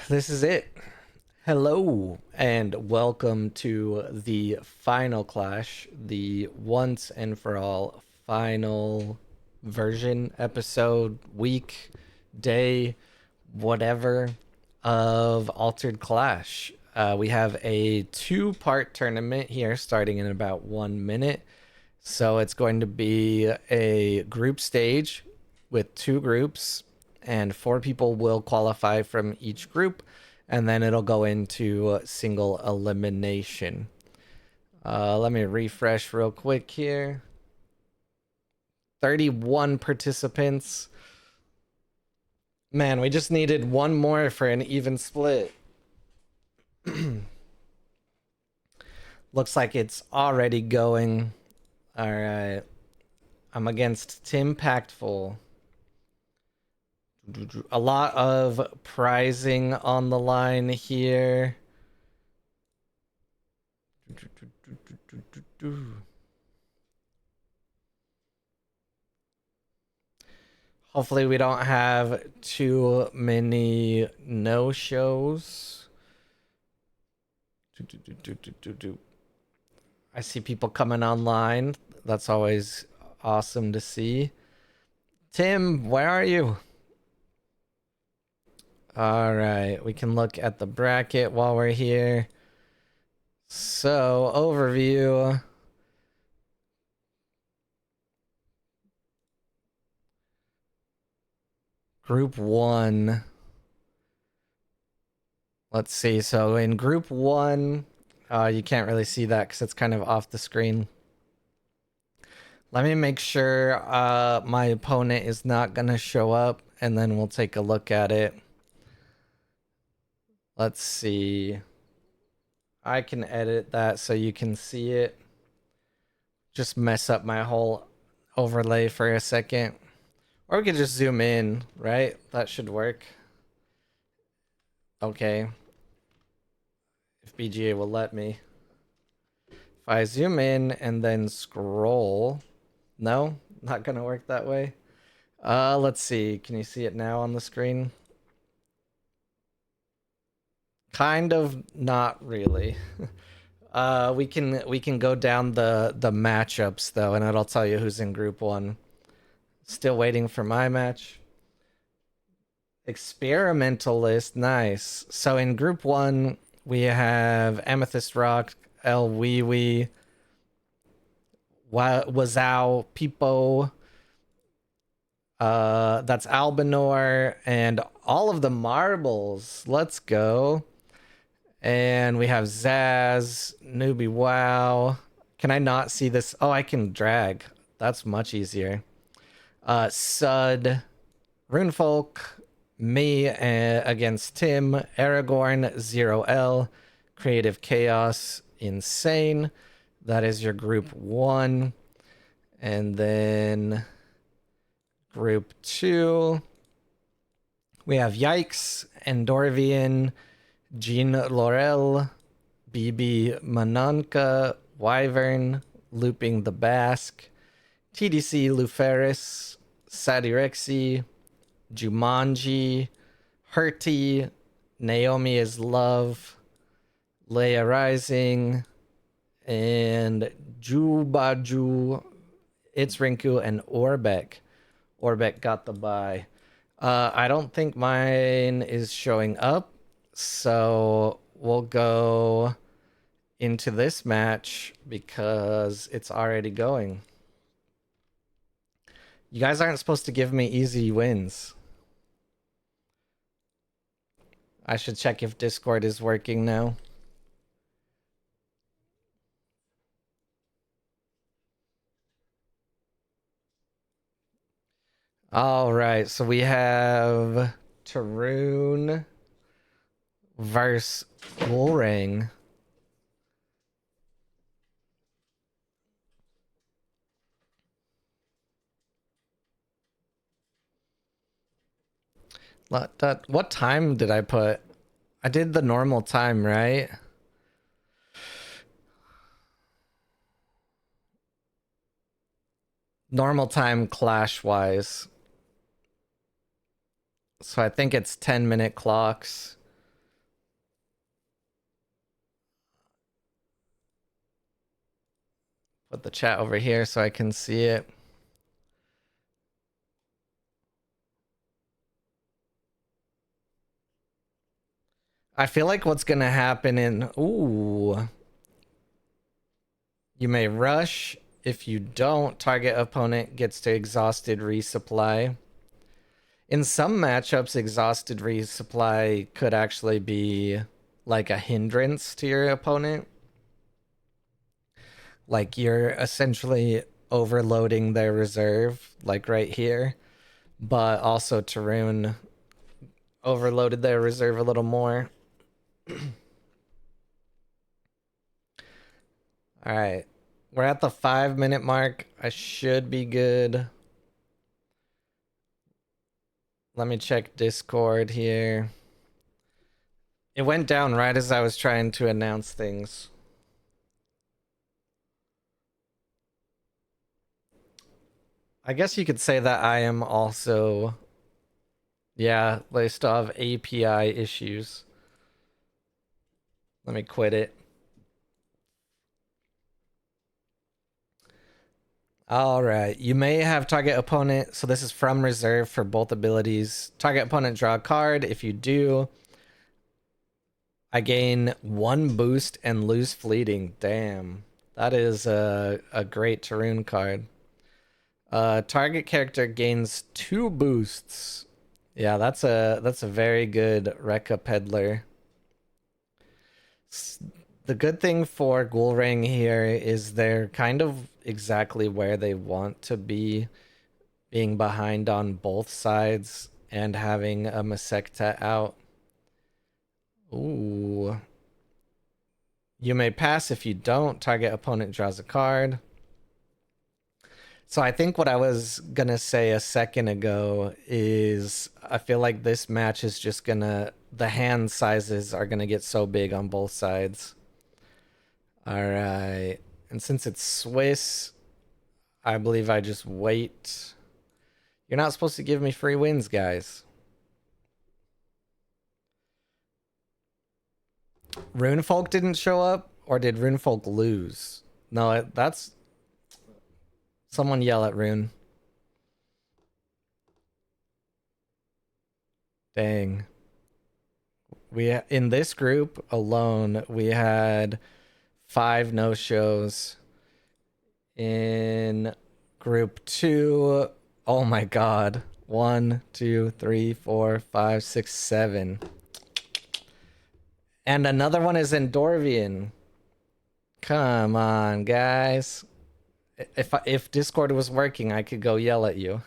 This is it. Hello, and welcome to the final clash, the once and for all final version, episode, week, day, whatever of Altered Clash. We have a two-part tournament here starting in about 1 minute. So it's going to be a group stage with two groups, and four people will qualify from each group, and then it'll go into single elimination. Let me refresh real quick here. 31 participants. Man, we just needed one more for an even split. Looks like it's already going. All right. I'm against Tim Pactful. A lot of prizing on the line here. Hopefully we don't have too many no-shows. I see people coming online. That's always awesome to see. Tim, where are you? All right, we can look at the bracket while we're here. So, overview. Group 1. Let's see. So, in Group 1, you can't really see that because it's kind of off the screen. Let me make sure my opponent is not going to show up, and then we'll take a look at it. Let's see. I can edit that so you can see it. Just mess up my whole overlay for a second. Or we could just zoom in, right? That should work. Okay. If BGA will let me. If I zoom in and then scroll. No, not gonna work that way. Let's see. Can you see it now on the screen? Kind of, not really. We can go down the matchups though, and it'll tell you who's in group 1. Still waiting for my match. Experimentalist, nice. So in group 1, we have Amethyst Rock, El Wee Wee, Wazao, Peepo, that's Albanor, and all of the marbles. Let's go. And we have Zaz, Newbie Wow. Can I not see this? Oh, I can drag. That's much easier. Sud, Runefolk, me against Tim, Aragorn, 0L, Creative Chaos, Insane. That is your group 1. And then group 2, we have Yikes, Endorvian, Jean Laurel, BB Mananka, Wyvern, Looping the Basque, TDC Luferis, Sadirexi, Jumanji, Hurty, Naomi is Love, Leia Rising, and Jubaju, It's Rinku, and Orbeck. Orbeck got the bye. I don't think mine is showing up, so we'll go into this match because it's already going. You guys aren't supposed to give me easy wins. I should check if Discord is working now. All right, so we have Tarun versus Wolrang. What time did I put? I did the normal time, right? Normal time clash-wise. So I think it's 10-minute clocks. Put the chat over here so I can see it. I feel like what's gonna happen in ooh. You may rush. If you don't, target opponent gets to exhausted resupply. In some matchups, exhausted resupply could actually be like a hindrance to your opponent. Like you're essentially overloading their reserve, like right here. But also Tarun overloaded their reserve a little more. All right. We're at the 5-minute mark. I should be good. Let me check Discord here. It went down right as I was trying to announce things. I guess you could say that I am also... Yeah, they still have API issues. Let me quit it. All right. You may have target opponent. So this is from reserve for both abilities. Target opponent, draw a card. If you do, I gain 1 boost and lose fleeting. Damn. That is a great Tarun card. Target character gains 2 boosts. Yeah, that's a very good Rekka Peddler. The good thing for Ghoulring here is they're kind of exactly where they want to be, being behind on both sides and having a Masecta out. Ooh. You may pass. If you don't, target opponent draws a card. So I think what I was gonna say a second ago is I feel like this match is just gonna, the hand sizes are gonna get so big on both sides. All right. And since it's Swiss, I believe I just wait. You're not supposed to give me free wins, guys. Runefolk didn't show up, or did Runefolk lose? No, that's... Someone yell at Rune. Dang. In this group alone, we had 5 no-shows. In group 2, oh my god. 1, 2, 3, 4, 5, 6, 7. And another one is in Dorvian. Come on, guys. If Discord was working, I could go yell at you.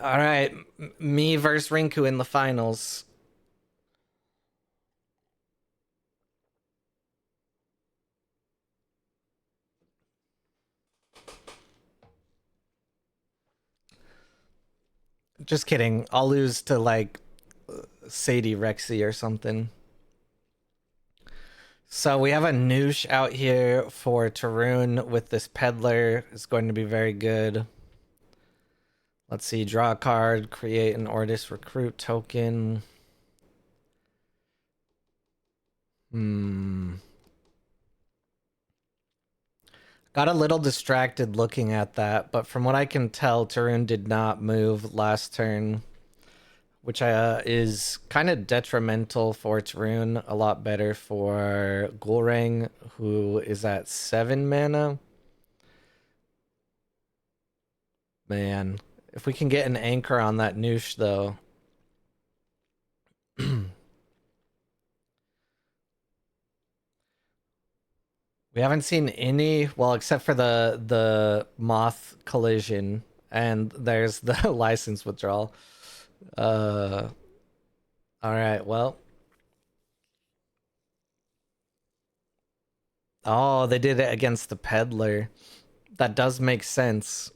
All right, me versus Rinku in the finals. Just kidding. I'll lose to like Sadie Rexy or something. So we have a Noosh out here for Tarun with this Peddler. It's going to be very good. Let's see. Draw a card. Create an Ordis Recruit token. Got a little distracted looking at that, but from what I can tell, Tarun did not move last turn, which is kind of detrimental for Tarun. A lot better for Ghoulring, who is at 7 mana. Man, if we can get an anchor on that Noosh, though. We haven't seen any, well, except for the Moth collision, and there's the license withdrawal. All right, well. Oh, they did it against the Peddler. That does make sense.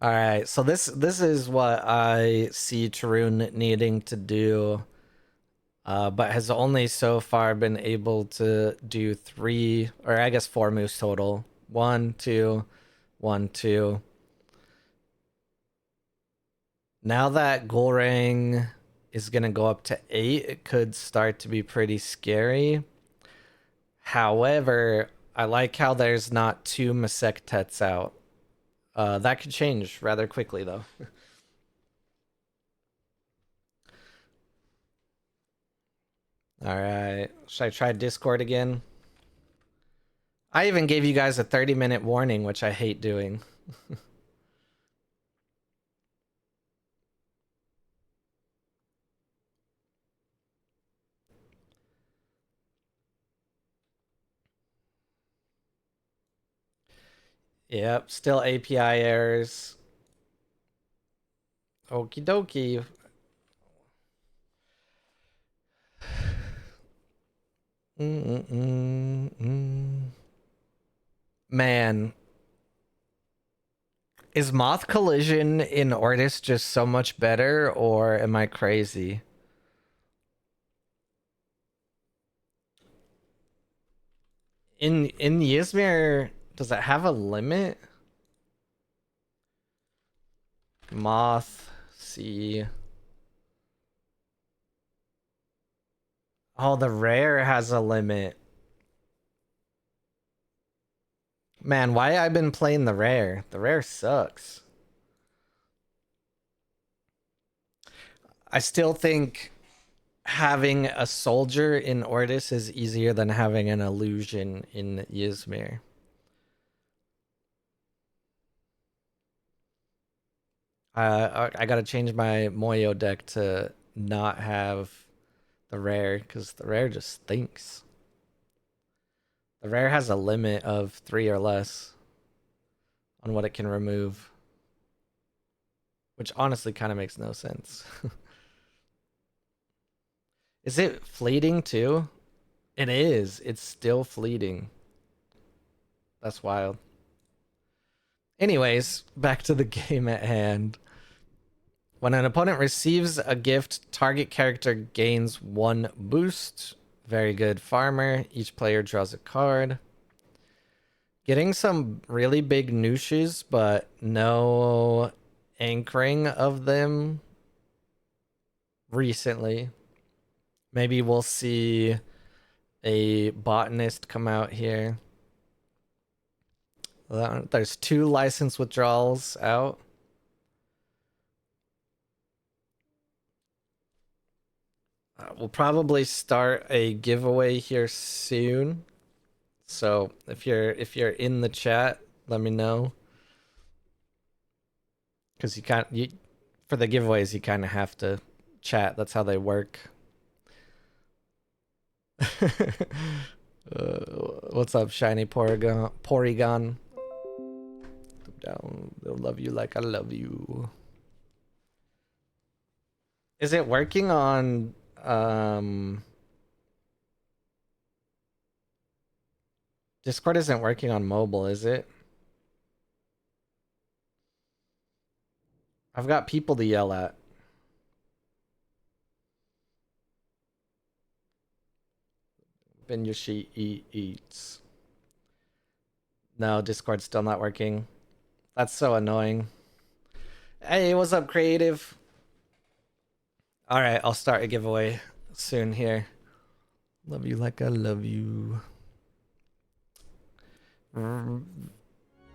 All right, so this is what I see Tarun needing to do, but has only so far been able to do 3, or I guess 4 moves total. 1, 2, 1, 2. Now that Ghoulring is going to go up to 8, it could start to be pretty scary. However, I like how there's not 2 Masectets out. That could change rather quickly, though. All right. Should I try Discord again? I even gave you guys a 30-minute warning, which I hate doing. Yep, still API errors. Okie dokie. Man, is Moth Collision in Ortis just so much better, or am I crazy? In Ysmir, does it have a limit? Moth, see. Oh, the rare has a limit. Man, why I've been playing the rare? The rare sucks. I still think having a soldier in Ortis is easier than having an illusion in Ysmir. I gotta change my Moyo deck to not have the rare, because the rare just stinks. The rare has a limit of 3 or less on what it can remove, which honestly kind of makes no sense. Is it fleeting too? It is. It's still fleeting. That's wild. Anyways, back to the game at hand. When an opponent receives a gift, target character gains 1 boost. Very good farmer. Each player draws a card. Getting some really big nooshes, but no anchoring of them recently. Maybe we'll see a botanist come out here. There's 2 license withdrawals out. We'll probably start a giveaway here soon. So if you're in the chat, let me know. Because you for the giveaways you kind of have to chat. That's how they work. What's up, shiny Porygon? Down. They'll love you like I love you. Is it working on Discord isn't working on mobile, is it? I've got people to yell at. Benyoshi eats. No, Discord's still not working. That's so annoying. Hey, what's up, creative? All right, I'll start a giveaway soon here. Love you like I love you.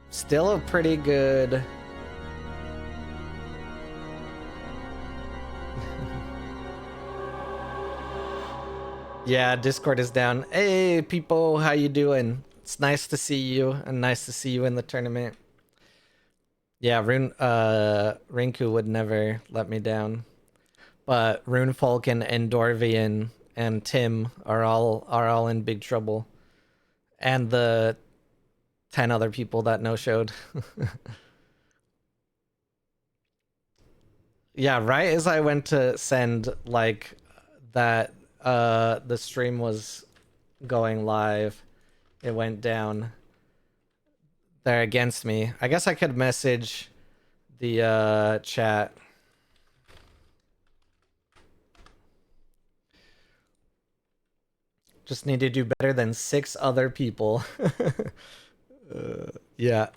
Still a pretty good. Yeah, Discord is down. Hey, people, how you doing? It's nice to see you, and nice to see you in the tournament. Yeah, Rinku would never let me down. But Rune Falcon and Dorvian and Tim are all in big trouble. And the 10 other people that no-showed. Yeah, right as I went to send like that the stream was going live, it went down. They're against me. I guess I could message the chat. Just need to do better than 6 other people. Yeah.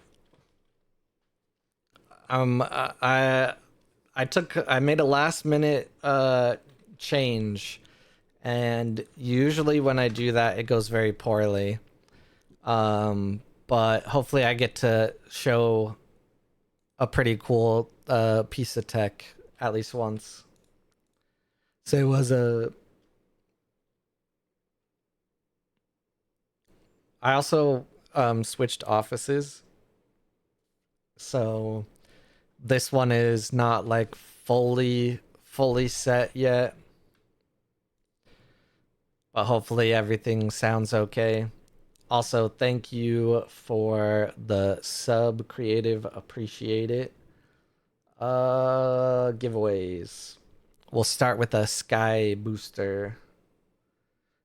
I made a last minute change. And usually when I do that, it goes very poorly. But hopefully I get to show a pretty cool piece of tech at least once. So it was a. I also switched offices, so this one is not like fully set yet, but hopefully everything sounds okay. Also, thank you for the sub, creative, appreciate it. Giveaways. We'll start with a Sky booster.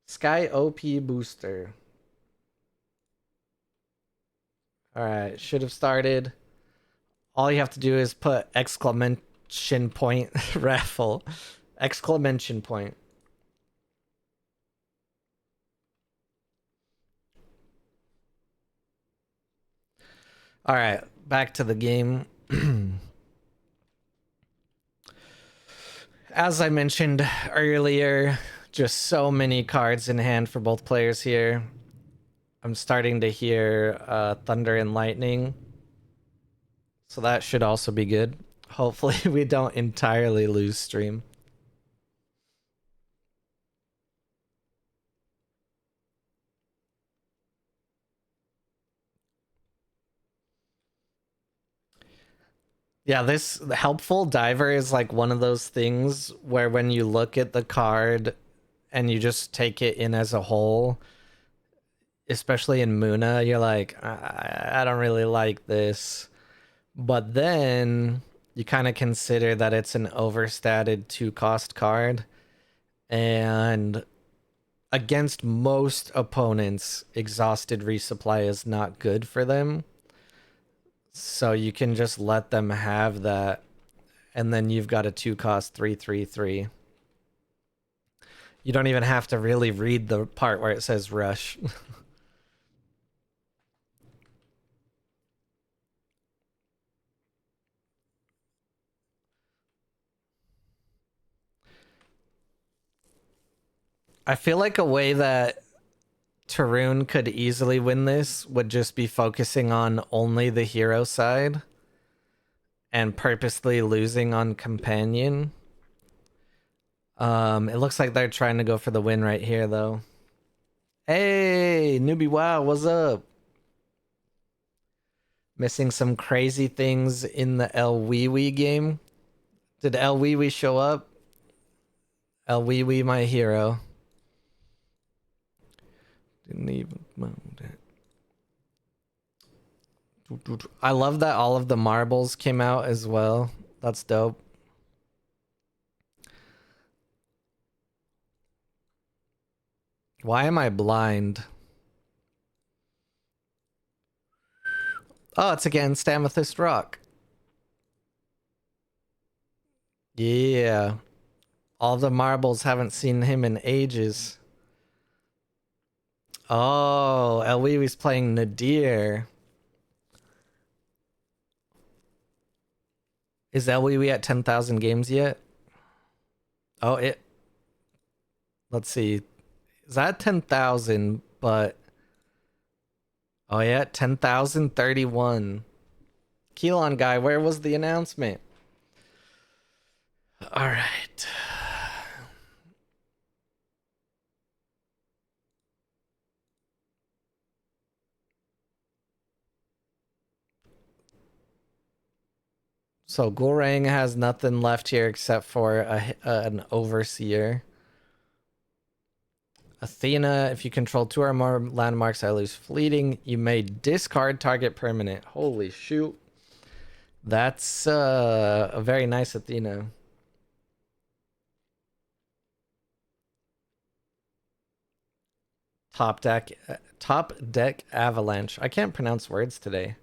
Sky OP booster. All right, should have started. All you have to do is put exclamation point raffle. Exclamation point. All right, back to the game. As I mentioned earlier, just so many cards in hand for both players here. I'm starting to hear thunder and lightning, so that should also be good. Hopefully we don't entirely lose stream. Yeah, this helpful diver is like one of those things where when you look at the card and you just take it in as a whole, especially in Muna, you're like, I don't really like this. But then you kind of consider that it's an overstated 2-cost card. And against most opponents, exhausted resupply is not good for them. So you can just let them have that. And then you've got a 2-cost 3/3/3. You don't even have to really read the part where it says rush. I feel like a way that Tarun could easily win this would just be focusing on only the hero side and purposely losing on companion. It looks like they're trying to go for the win right here, though. Hey, newbie, wow, what's up? Missing some crazy things in the El Wee Wee game. Did El Wee Wee show up? El Wee Wee, my hero. Didn't even mount it. I love that all of the marbles came out as well. That's dope. Why am I blind? Oh, it's against Amethyst Rock. Yeah. All the marbles haven't seen him in ages. Oh, Elwiwi's playing Nadir. Is Elwiwi at 10,000 games yet? Oh, it. Let's see. Is that 10,000? But. Oh, yeah, 10,031. Keelon guy, where was the announcement? All right. So Gorang has nothing left here except for an Overseer. Athena, if you control 2 or more landmarks, I lose fleeting. You may discard target permanent. Holy shoot. That's a very nice Athena. Top deck avalanche. I can't pronounce words today.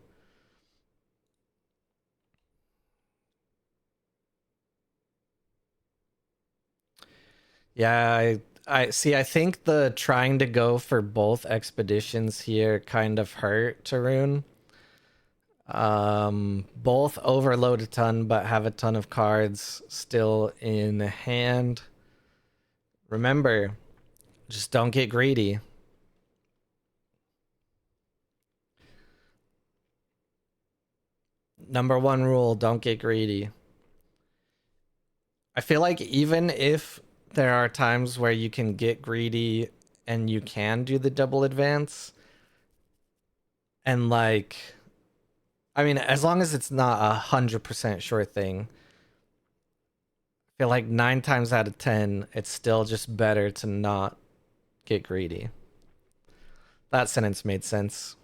Yeah, I see. I think the trying to go for both expeditions here kind of hurt Tarun. Both overload a ton, but have a ton of cards still in hand. Remember, just don't get greedy. Number one rule, don't get greedy. I feel like even if there are times where you can get greedy and you can do the double advance, and like, I mean, as long as it's not 100% sure thing, I feel like 9 times out of 10, it's still just better to not get greedy. That sentence made sense.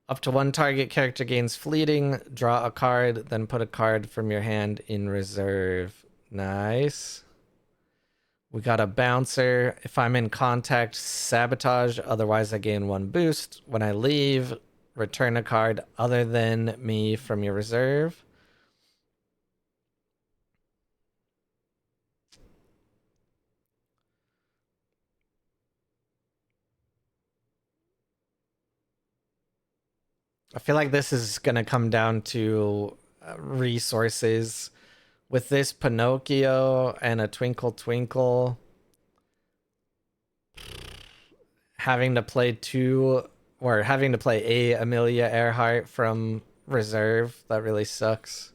Up to one target character gains fleeting. Draw a card, then put a card from your hand in reserve. Nice. We got a bouncer. If I'm in contact, sabotage. Otherwise, I gain one boost. When I leave, return a card other than me from your reserve. I feel like this is going to come down to resources. With this Pinocchio and a Twinkle Twinkle, having to play two or having to play a Amelia Earhart from reserve, that really sucks.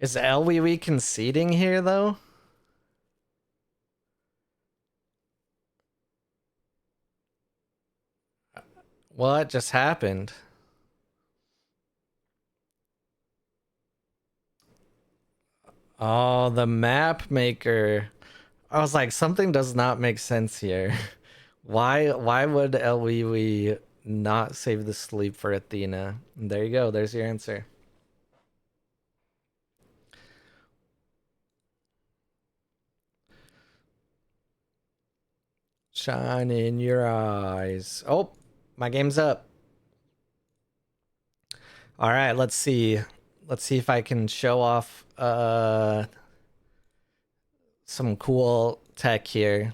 Is LWE conceding here though? What just happened? Oh, the map maker. I was like, something does not make sense here. Why would LWE not save the sleep for Athena? There you go. There's your answer. Shine in your eyes. Oh, my game's up. All right, let's see. Let's see if I can show off some cool tech here.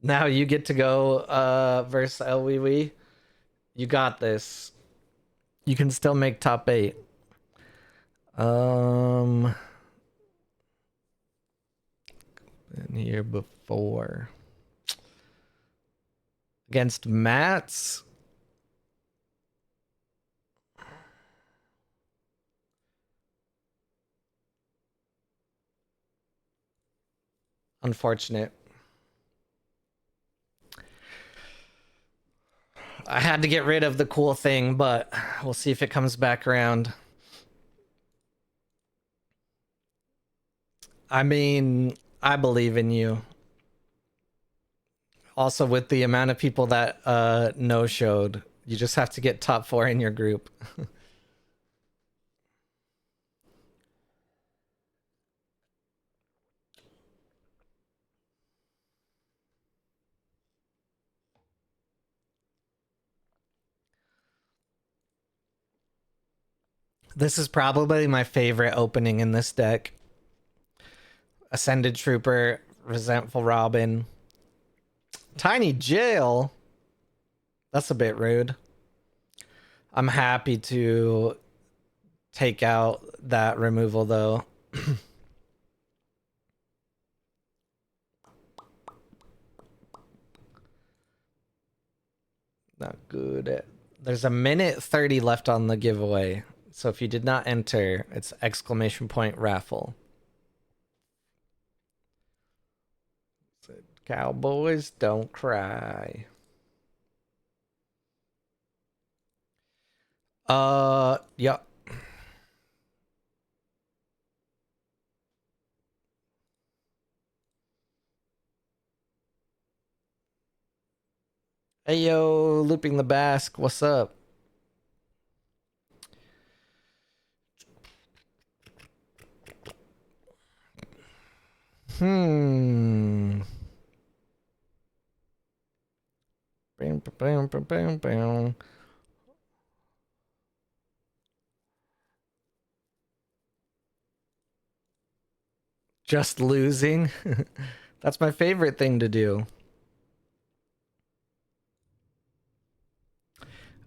Now you get to go versus LWE. You got this. You can still make top 8. Been here before. Against Mats. Unfortunate. I had to get rid of the cool thing, but we'll see if it comes back around. I mean, I believe in you. Also, with the amount of people that no showed, you just have to get top 4 in your group. This is probably my favorite opening in this deck. Ascended Trooper, Resentful Robin, Tiny Jail. That's a bit rude. I'm happy to take out that removal though. Not good. There's a minute 30 left on the giveaway. So if you did not enter, it's exclamation point raffle. Cowboys don't cry. Yeah. Hey yo, looping the Basque. What's up? Hmm. Just losing. That's my favorite thing to do.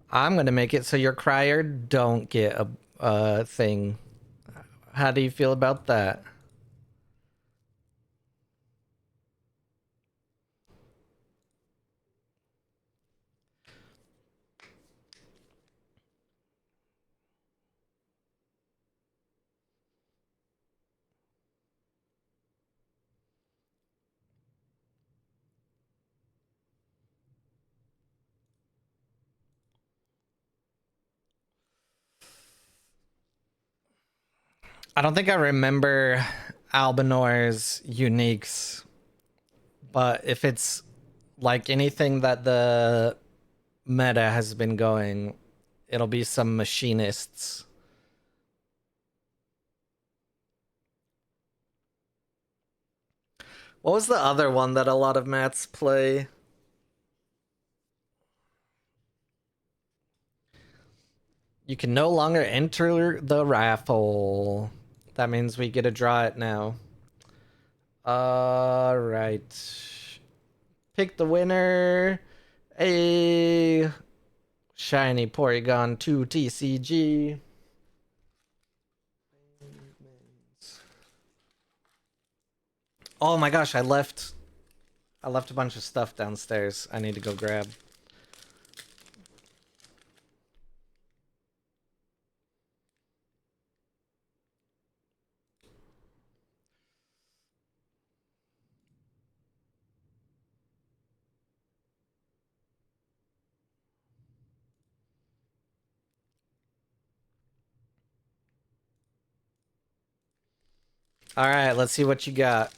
I'm gonna make it so your crier don't get a thing. How do you feel about that? I don't think I remember Albanor's uniques, but if it's like anything that the meta has been going, it'll be some machinists. What was the other one that a lot of mats play? You can no longer enter the raffle. That means we get to draw it now. All right. Pick the winner. A shiny Porygon 2 TCG. Oh my gosh, I left a bunch of stuff downstairs. I need to go grab. All right, let's see what you got.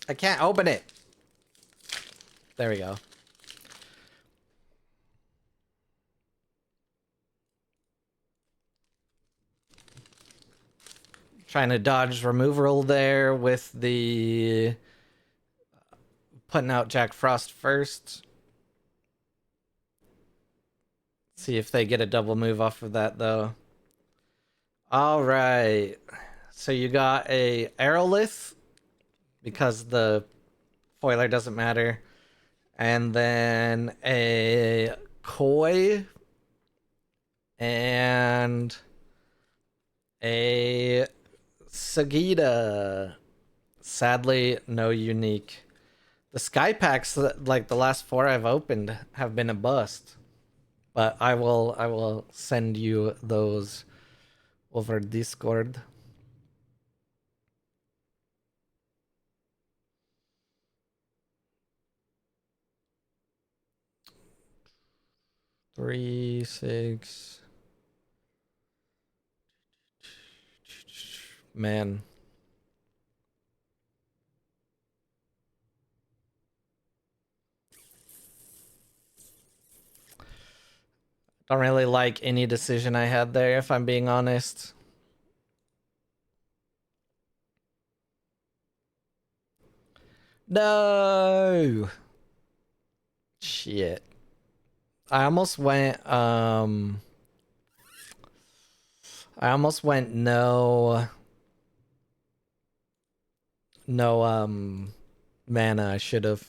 I can't open it. There we go. Trying to dodge removal there with the putting out Jack Frost first. See if they get a double move off of that though. All right. So you got a Aerolith because the foiler doesn't matter. And then a Koi and a Sagita. Sadly, no unique. The Sky Packs, like the last four I've opened, have been a bust. But I will send you those over Discord. Three, six. Man. Don't really like any decision I had there, if I'm being honest. No. Shit. I almost went no mana. I should have.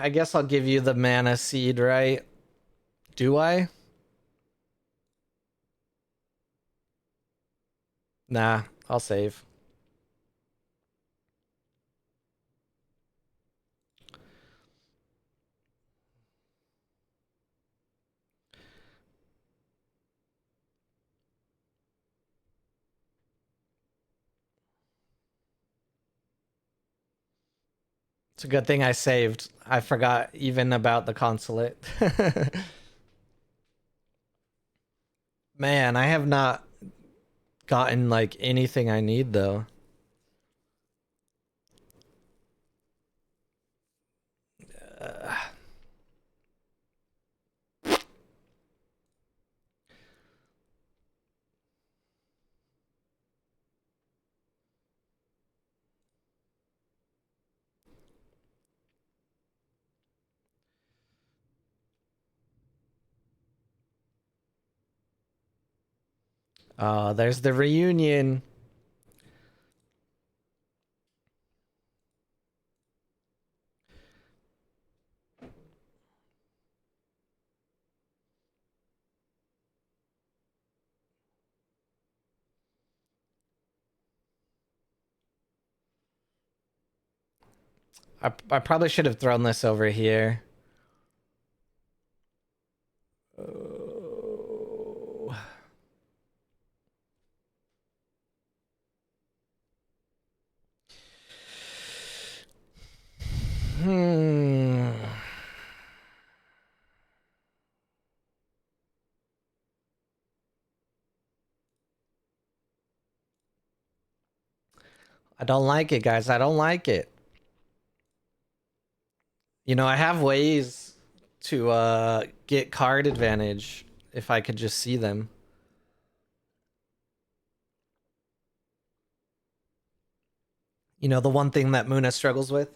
I guess I'll give you the mana seed, right? Do I? Nah, I'll save. It's a good thing I saved. I forgot even about the consulate. Man, I have not gotten like anything I need though. There's the reunion. I probably should have thrown this over here. Oh. Hmm. I don't like it, guys. I don't like it. You know, I have ways to get card advantage if I could just see them. You know, the one thing that Muna struggles with?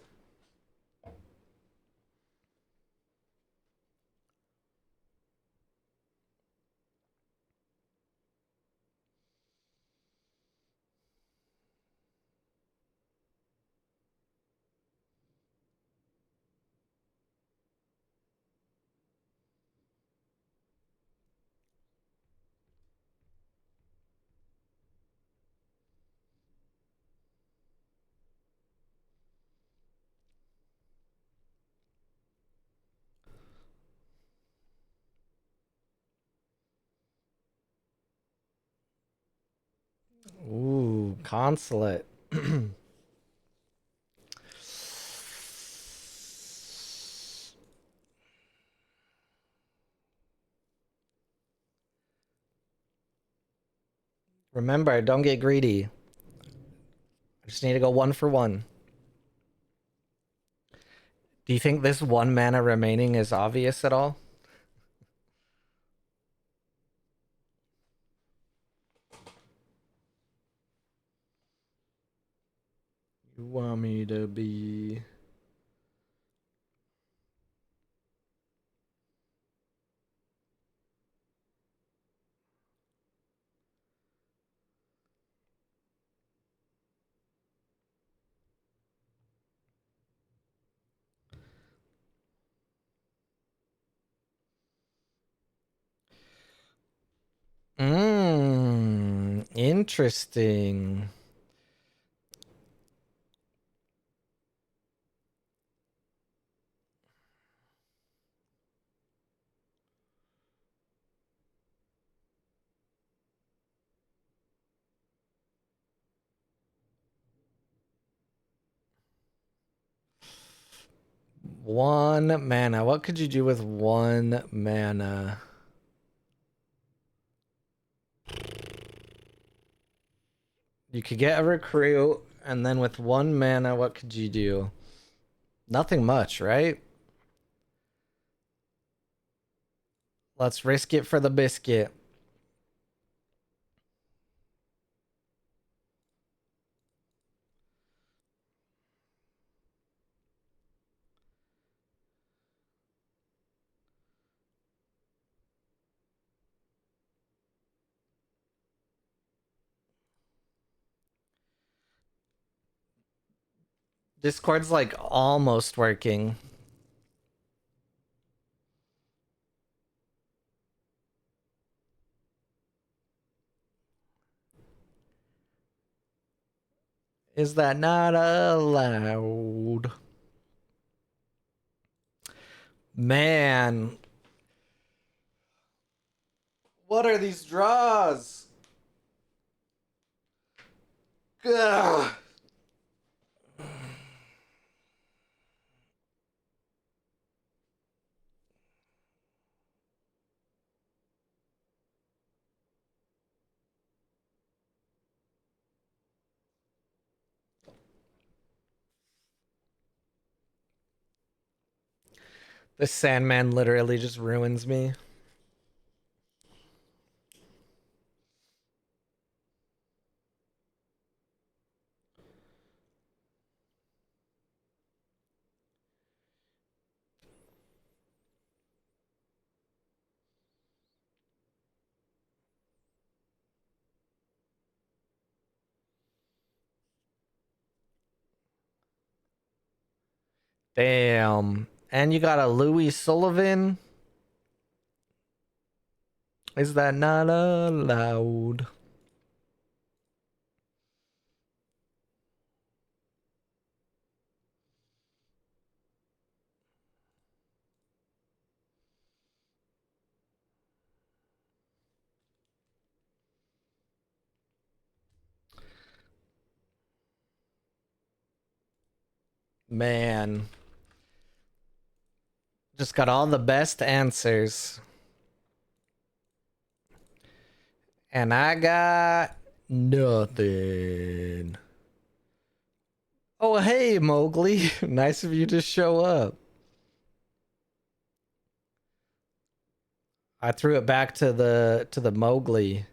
Ooh, consulate. Remember, don't get greedy. I just need to go 1 for 1. Do you think this 1 mana remaining is obvious at all? You want me to be... Interesting. One mana. What could you do with 1 mana? You could get a recruit, and then with 1 mana, what could you do? Nothing much, right? Let's risk it for the biscuit. Discord's like almost working. Is that not allowed? Man. What are these draws? Ugh. The Sandman literally just ruins me. Damn. And you got a Louis Sullivan? Is that not allowed? Man. Just got all the best answers. And I got nothing. Oh, hey, Mowgli. Nice of you to show up. I threw it back to the Mowgli.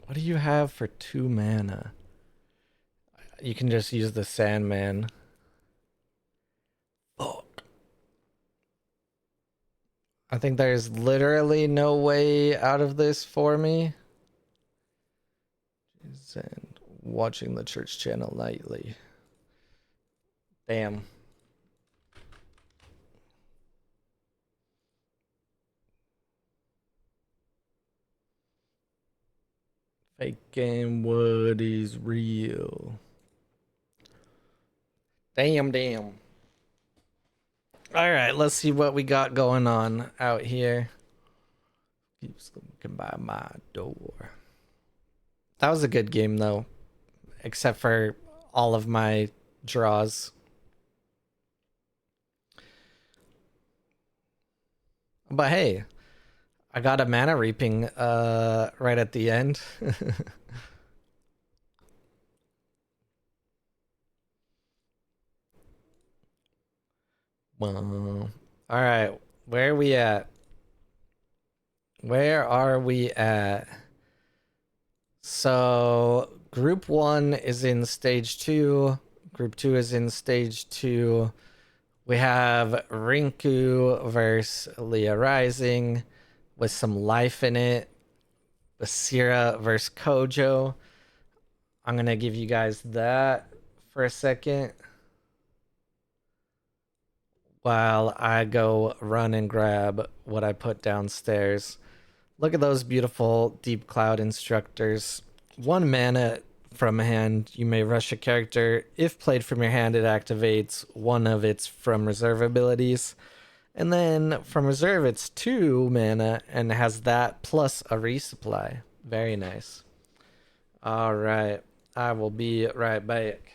What do you have for 2 mana? You can just use the Sandman. Fuck. I think there's literally no way out of this for me. And watching the church channel nightly. Damn. Faking what is real. Damn. All right, let's see what we got going on out here. Keeps looking by my door. That was a good game though, except for all of my draws. But hey, I got a mana reaping right at the end. Well, all right, where are we at? Where are we at? So, group 1 is in stage 2. Group 2 is in stage 2. We have Rinku versus Leah Rising with some life in it. Basira versus Kojo. I'm going to give you guys that for a second while I go run and grab what I put downstairs. Look at those beautiful Deep Cloud instructors. 1 mana from hand, you may rush a character. If played from your hand, it activates one of its from reserve abilities. And then from reserve, it's 2 mana and has that plus a resupply. Very nice. All right. I will be right back.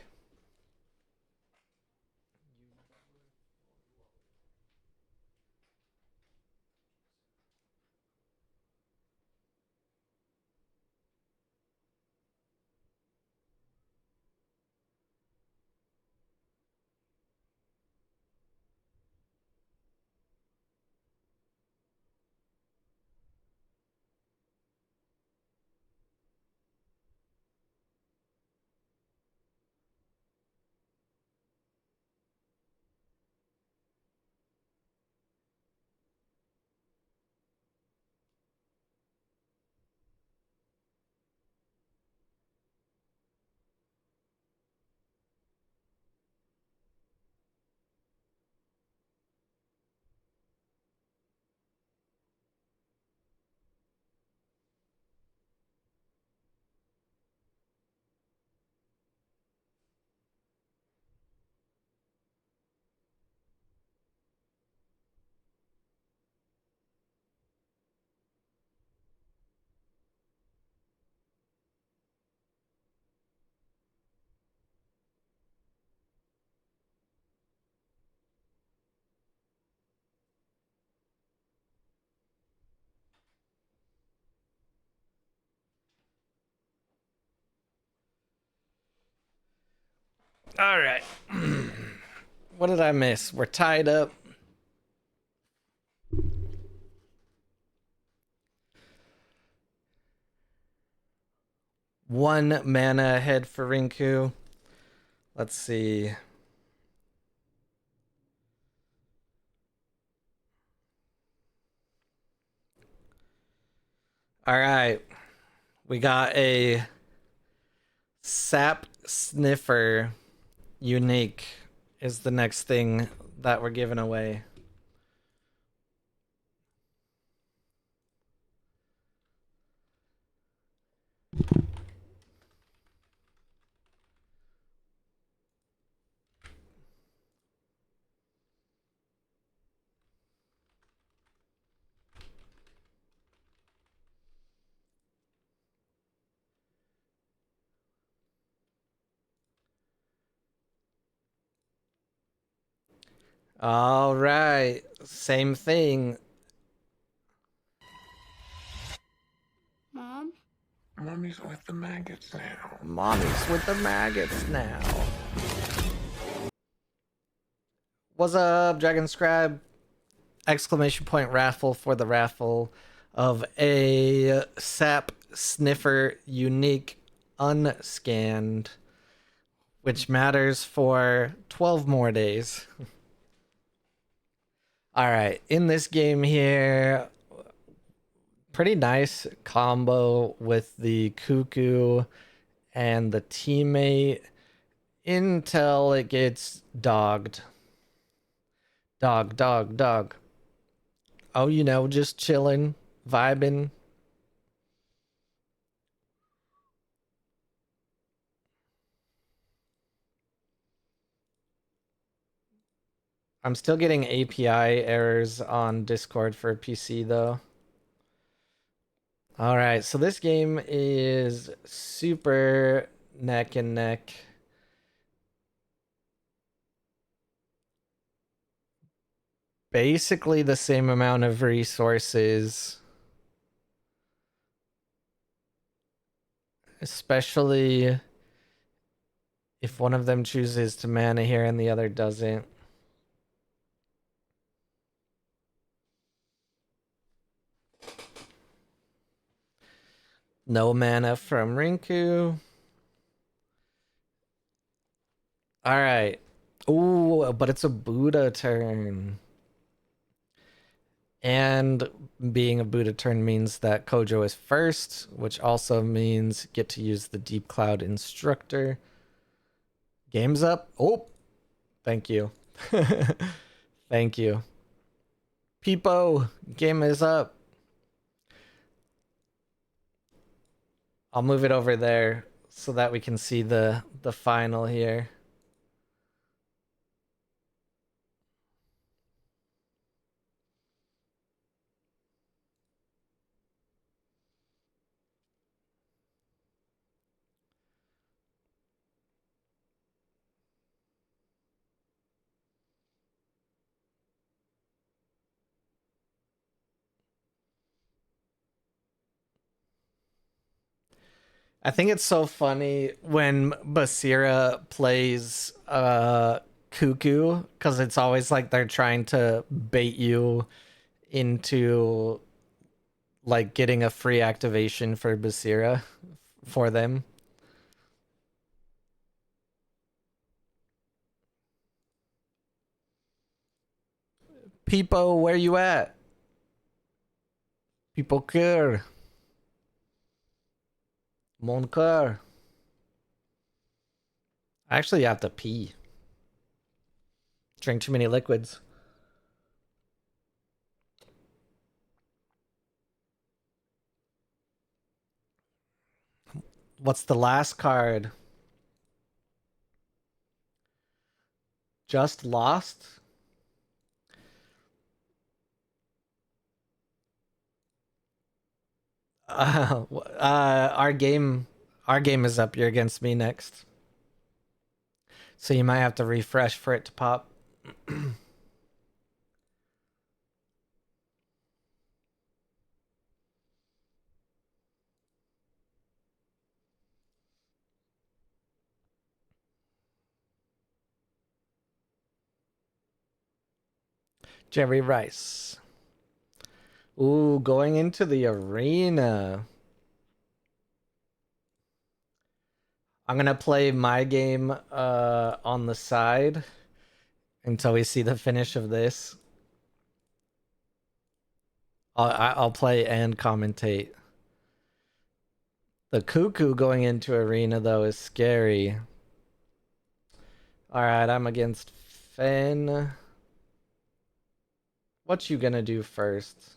All right. What did I miss? We're tied up. One mana ahead for Rinku. Let's see. All right. We got a Sap Sniffer unique is the next thing that we're giving away. All right. Same thing. Mom? Mommy's with the maggots now. Mommy's with the maggots now. What's up, Dragon Scribe? Exclamation point raffle for the raffle of a Sap Sniffer unique unscanned, which matters for 12 more days. All right, in this game here, pretty nice combo with the Cuckoo and the teammate until it gets dogged. Dog. Oh, just chilling, vibing. I'm still getting API errors on Discord for PC though. All right, so this game is super neck and neck. Basically the same amount of resources, especially if one of them chooses to mana here and the other doesn't. No mana from Rinku. All right. Ooh, but it's a Buddha turn. And being a Buddha turn means that Kojo is first, which also means get to use the Deep Cloud Instructor. Game's up. Oh, thank you. Thank you. Peepo, game is up. I'll move it over there so that we can see the final here. I think it's so funny when Basira plays Cuckoo because it's always like they're trying to bait you into like getting a free activation for Basira for them. Peepo, where you at? People care. Mon cœur. I actually have to pee. Drink too many liquids. What's the last card? Just lost? Our game is up. You're against me next. So you might have to refresh for it to pop. Jerry Rice. Ooh, going into the arena. I'm gonna play my game on the side until we see the finish of this. I'll play and commentate. The cuckoo going into arena though is scary. All right, I'm against Finn. What you gonna do first?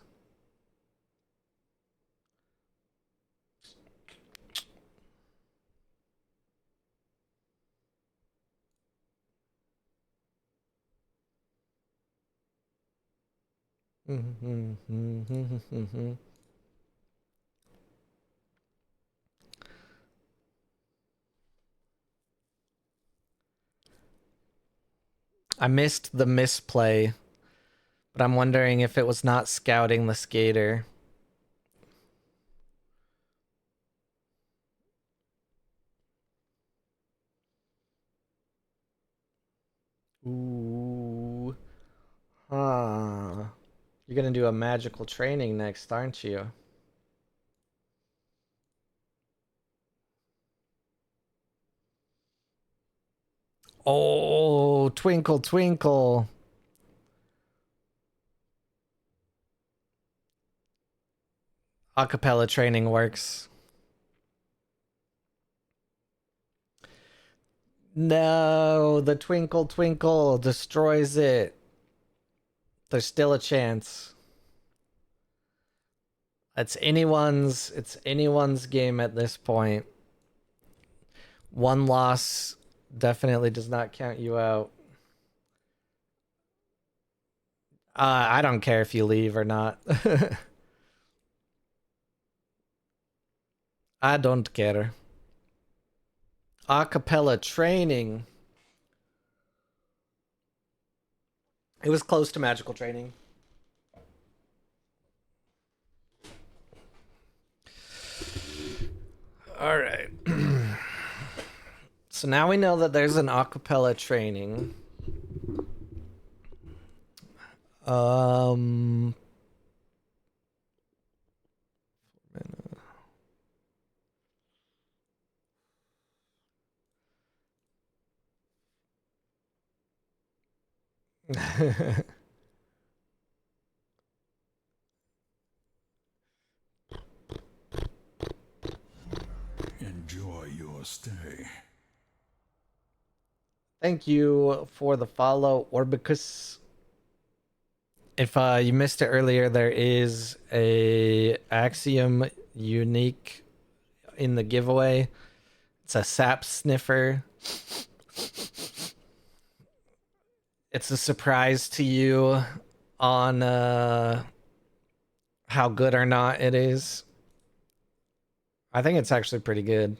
I missed the misplay, but I'm wondering if it was not scouting the skater. Ooh. Huh. You're gonna do a magical training next, aren't you? Oh, twinkle, twinkle. Acapella training works. No, the twinkle, twinkle destroys it. There's still a chance. It's anyone's game at this point. One loss definitely does not count you out. I don't care if you leave or not. I don't care. Acapella training. It was close to magical training. All right. So now we know that there's an acapella training. Um Enjoy your stay. Thank you for the follow, Orbicus. If you missed it earlier, there is a Axiom unique in the giveaway. It's a sap sniffer. It's a surprise to you on how good or not it is. I think it's actually pretty good.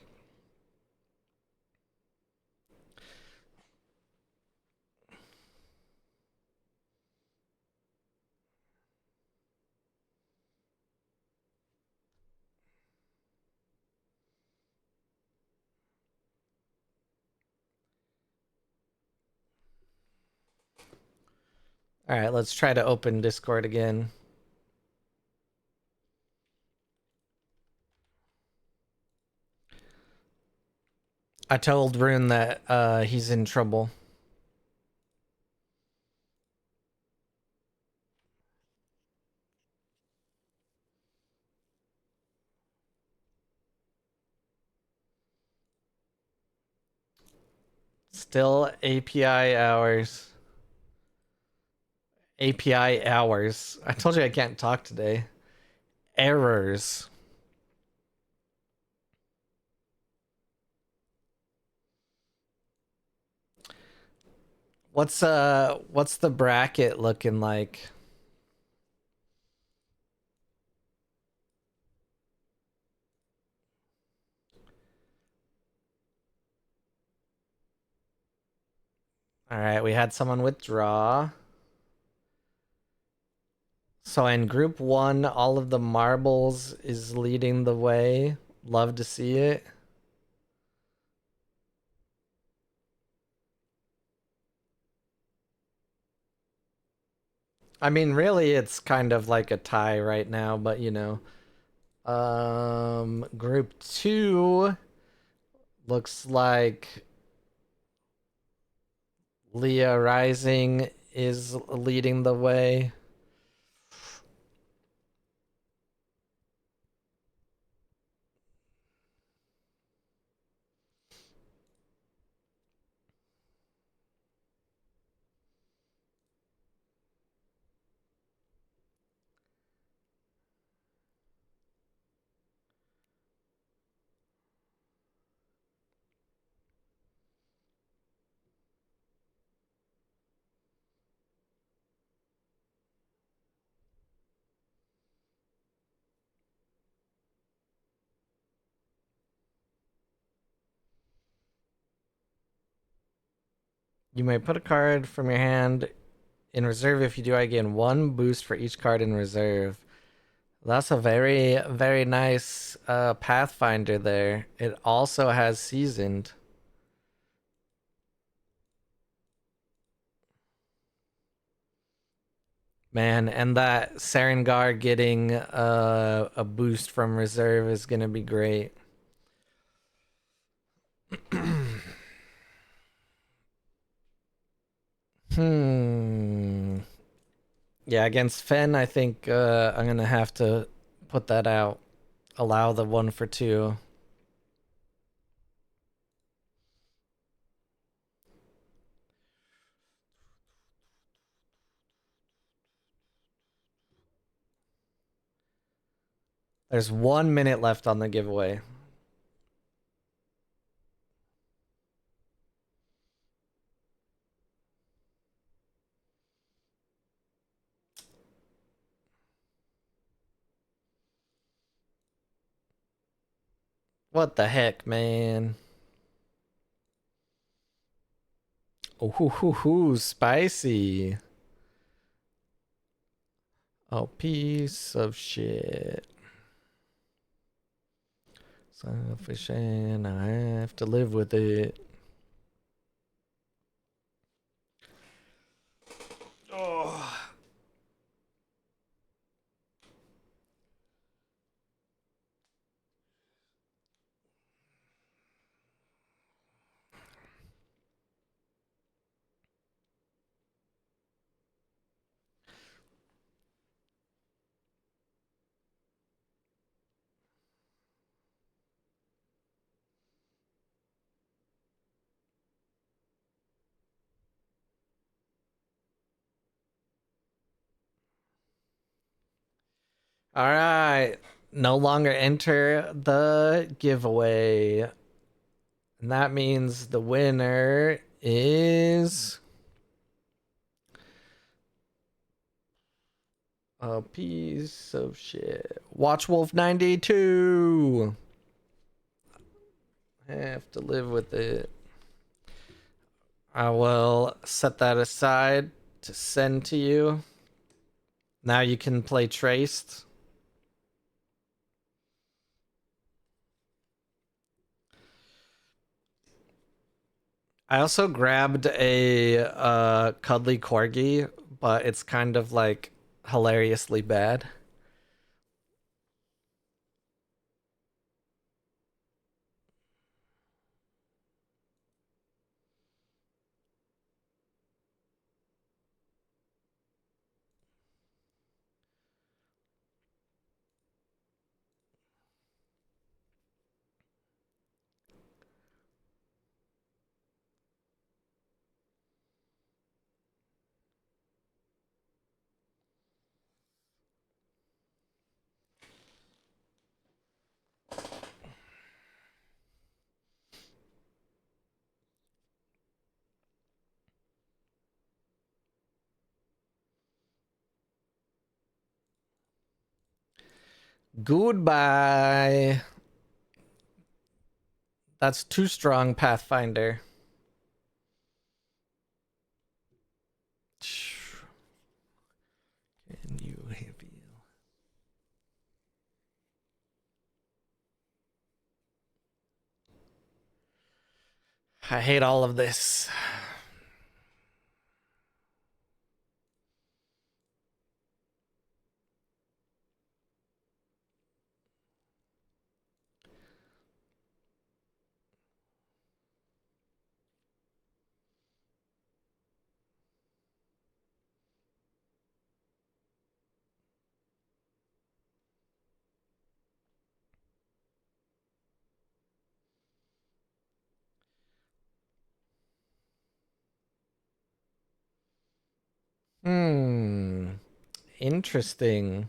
All right, let's try to open Discord again. I told Rune that he's in trouble. Still API hours. API hours. I told you I can't talk today. Errors. What's the bracket looking like? All right, we had someone withdraw. So in group 1, all of the marbles is leading the way. Love to see it. I mean, really, it's kind of like a tie right now, but you know. Group two looks like Leah Rising is leading the way. You may put a card from your hand in reserve. If you do, I gain one boost for each card in reserve. That's a very, very nice Pathfinder there. It also has Seasoned. Man, and that Sarengar getting a boost from reserve is going to be great. Hmm. Yeah, against Fen, I think I'm going to have to put that out. Allow the 1 for 2. There's 1 minute left on the giveaway. What the heck, man? Ooh, spicy. Oh, piece of shit. Selfish and I have to live with it. Oh. All right. No longer enter the giveaway. And that means the winner is a piece of shit. Watchwolf 92. Have to live with it. I will set that aside to send to you. Now you can play Traced. I also grabbed a cuddly corgi, but it's kind of like hilariously bad. Goodbye. That's too strong, Pathfinder. Can you heal? I hate all of this. Hmm. Interesting.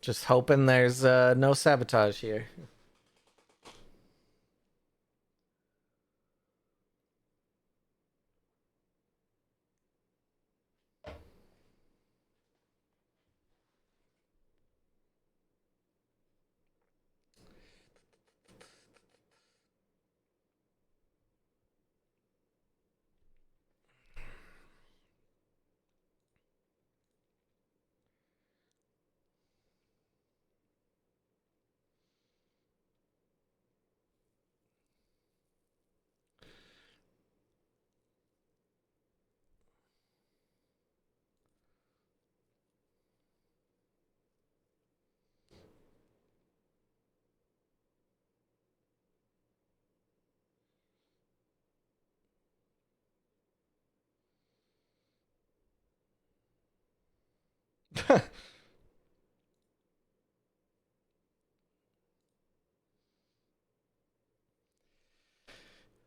Just hoping there's no sabotage here.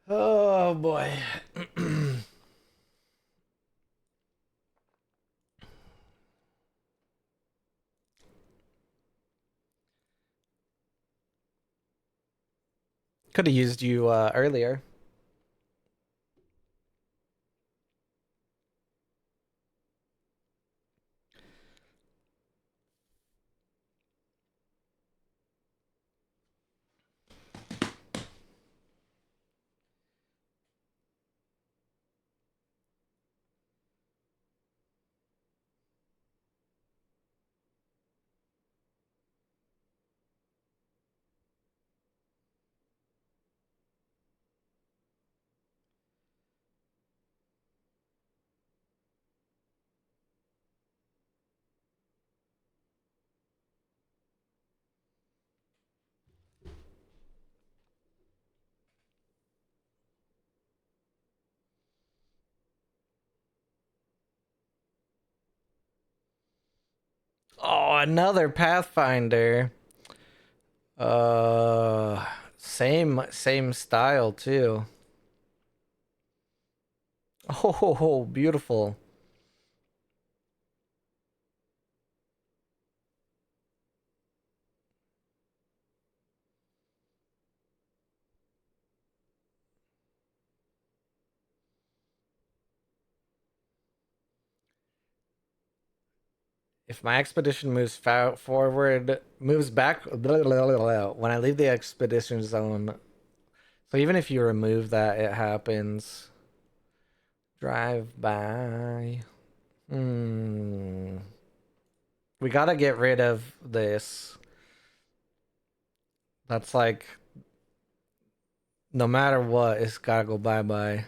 Oh boy. Could have used you earlier. Oh, another Pathfinder. Uh, same style too. Oh, beautiful. If my expedition forward, moves back, blah, blah, blah, blah, when I leave the expedition zone. So even if you remove that, it happens. Drive by. Hmm. We gotta get rid of this. That's like, no matter what, it's gotta go bye bye.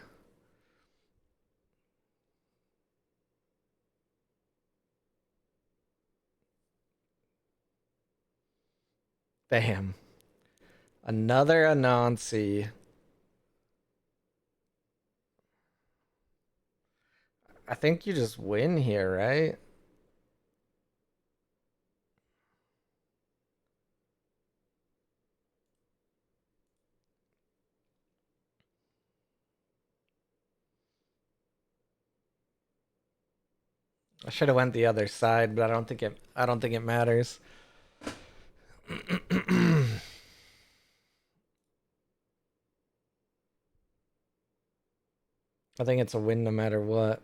Damn. Another Anansi. I think you just win here, right? I should have went the other side, but I don't think it matters. I think it's a win no matter what.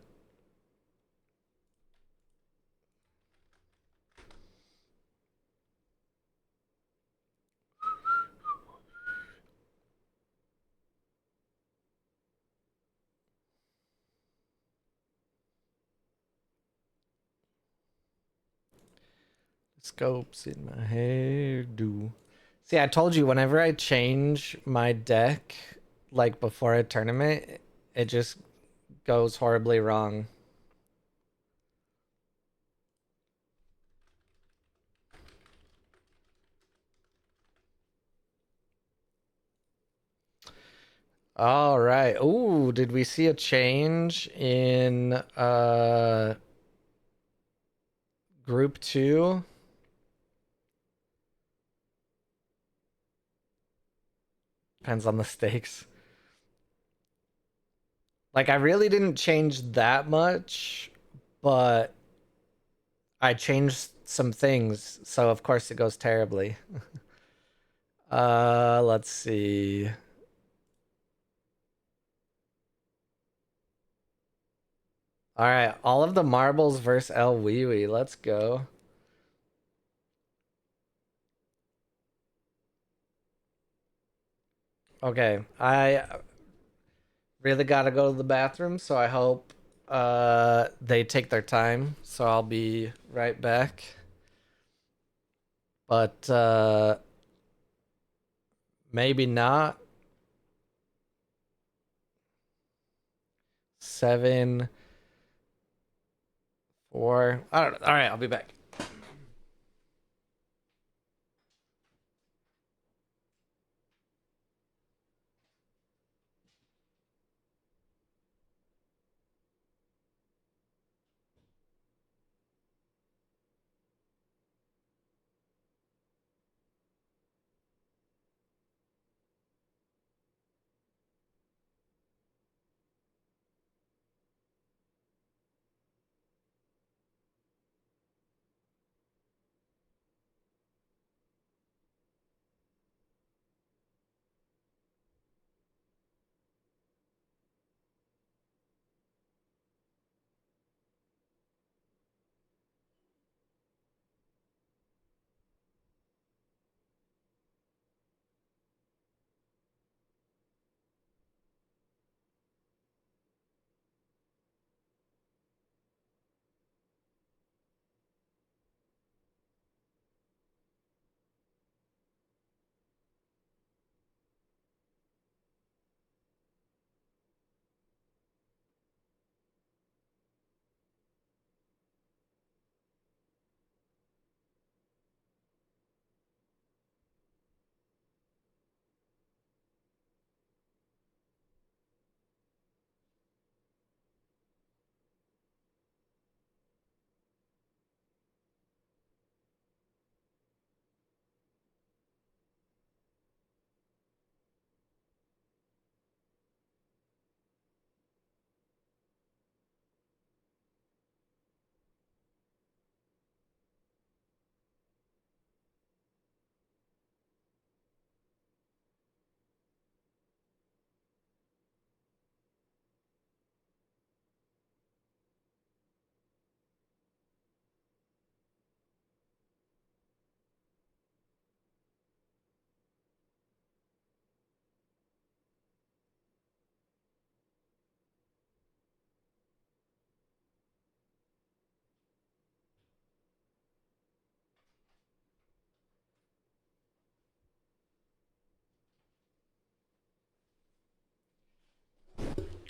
Scopes in my hairdo. See, I told you whenever I change my deck, like before a tournament, it just goes horribly wrong. All right. Ooh, did we see a change in group 2? Depends on the stakes. Like I really didn't change that much, but I changed some things, so of course it goes terribly. Let's see. All right, all of the marbles versus El Wee Wee. Let's go. Okay, I really gotta go to the bathroom, so I hope they take their time. So I'll be right back. But maybe not. 7, 4. I don't know. All right, I'll be back.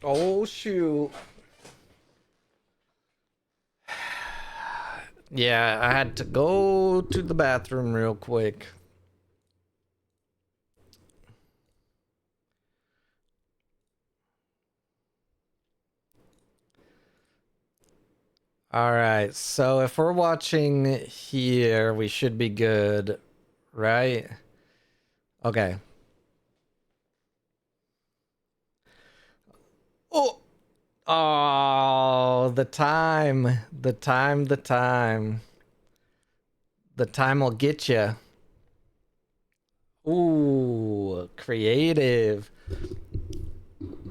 Oh shoot. Yeah, I had to go to the bathroom real quick. All right, so if we're watching here, we should be good, right? Okay. Oh, oh, the time, the time, the time. The time will get you. Ooh, creative.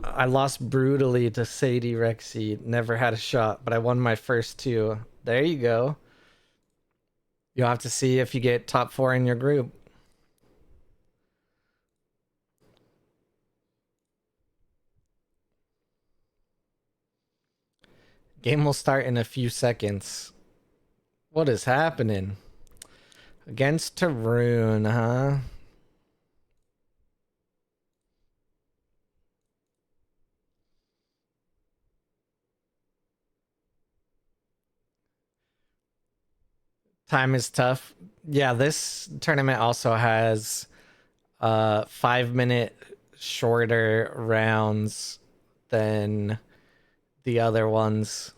I lost brutally to Sadie Rexy. Never had a shot, but I won my first two. There you go. You'll have to see if you get top 4 in your group. Game will start in a few seconds. What is happening? Against Tarun, huh? Time is tough. Yeah, this tournament also has 5 minute shorter rounds than the other ones.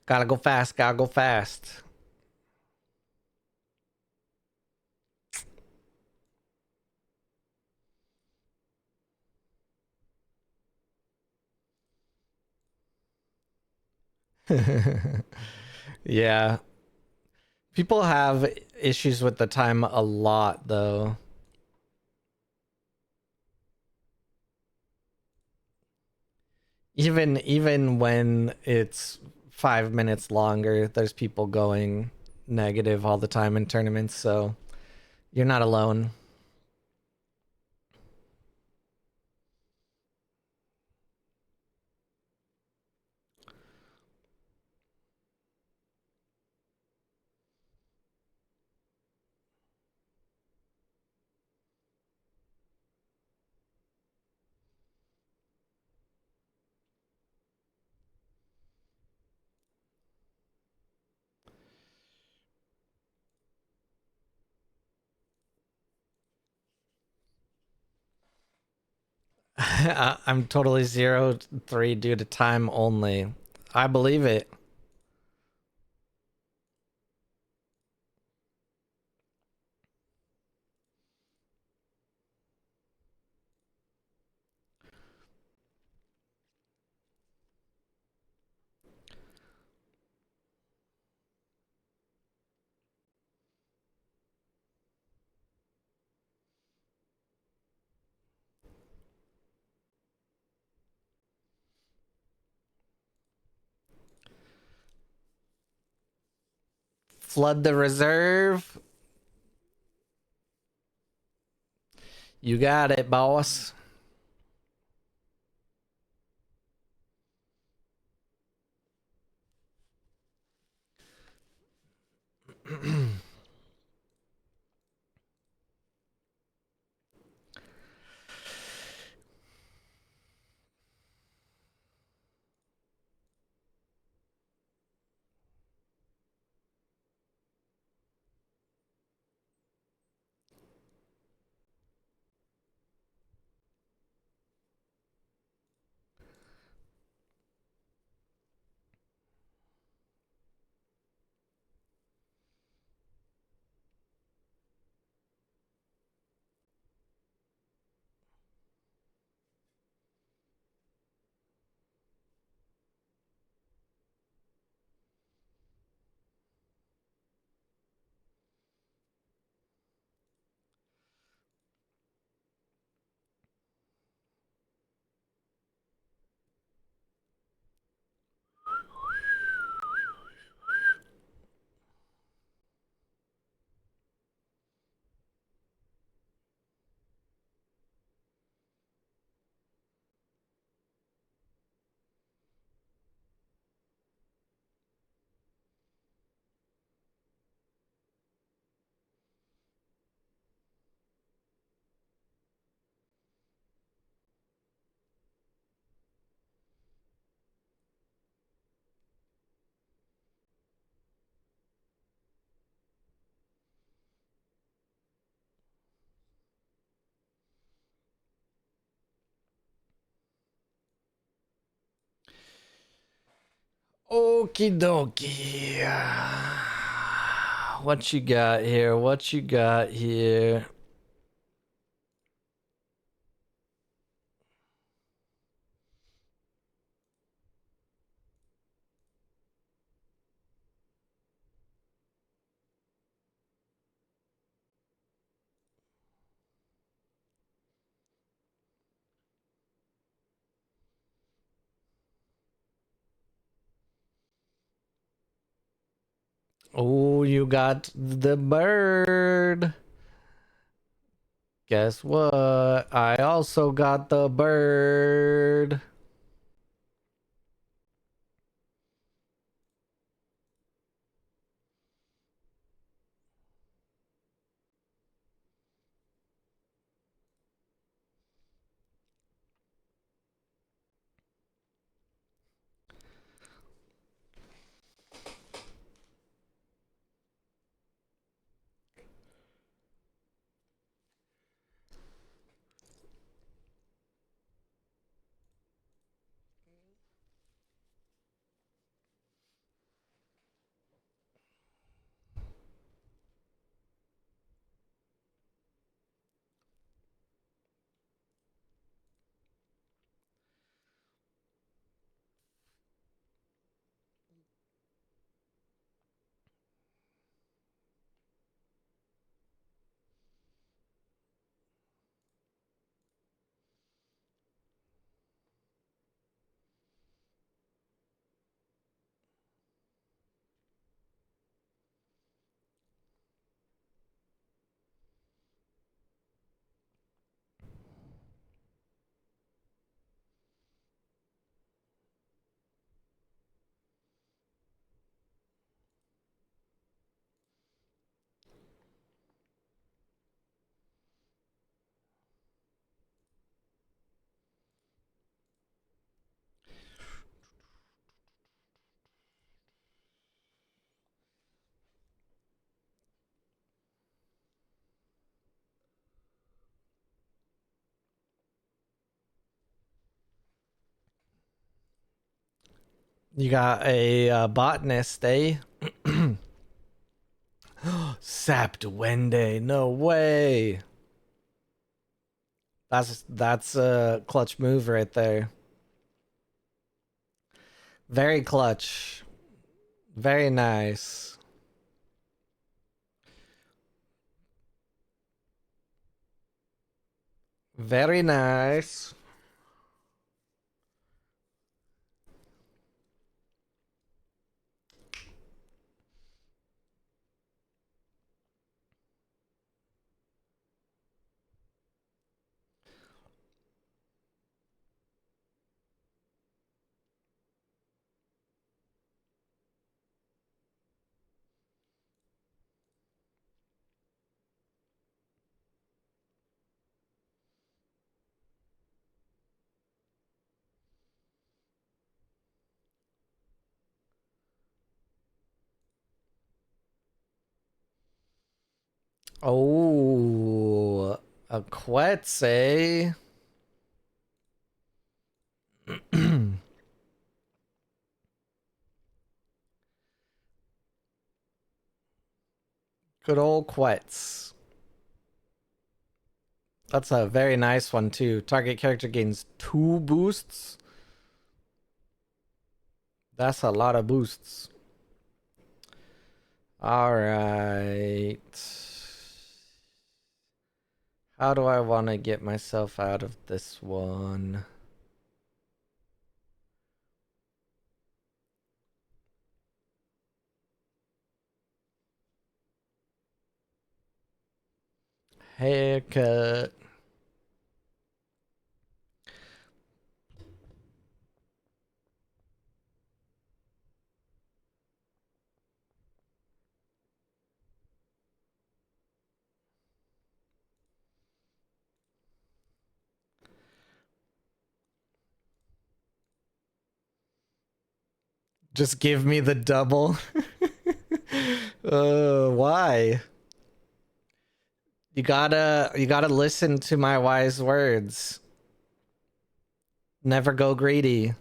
Gotta go fast, gotta go fast. Yeah. People have issues with the time a lot though. Even when it's 5 minutes longer, there's people going negative all the time in tournaments, so you're not alone. I'm totally 0-3 due to time only. I believe it. Flood the reserve. You got it, boss. Okie dokie. What you got here? What you got here? Oh, you got the bird. Guess what? I also got the bird. You got a botanist, eh? Sap Duende. No way. That's a clutch move right there. Very clutch. Very nice. Very nice. Oh, a Quetz, Good old Quetz. That's a very nice one too. Target character gains 2 boosts. That's a lot of boosts. All right. How do I want to get myself out of this one? Haircut. Just give me the double. Why? You gotta listen to my wise words. Never go greedy.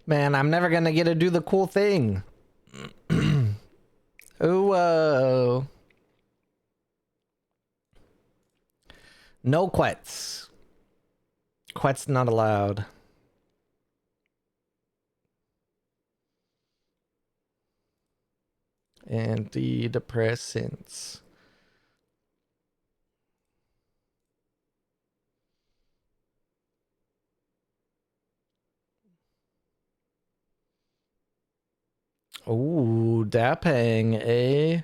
Man, I'm never gonna get to do the cool thing. Ooh, no quets. Quets not allowed. Antidepressants. Ooh, Dapang, eh?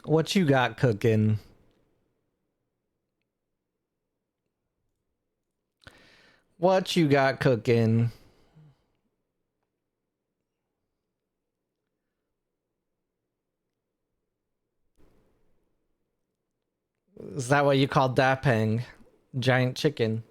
What you got cooking? What you got cooking? Is that what you call Dapang? Giant chicken.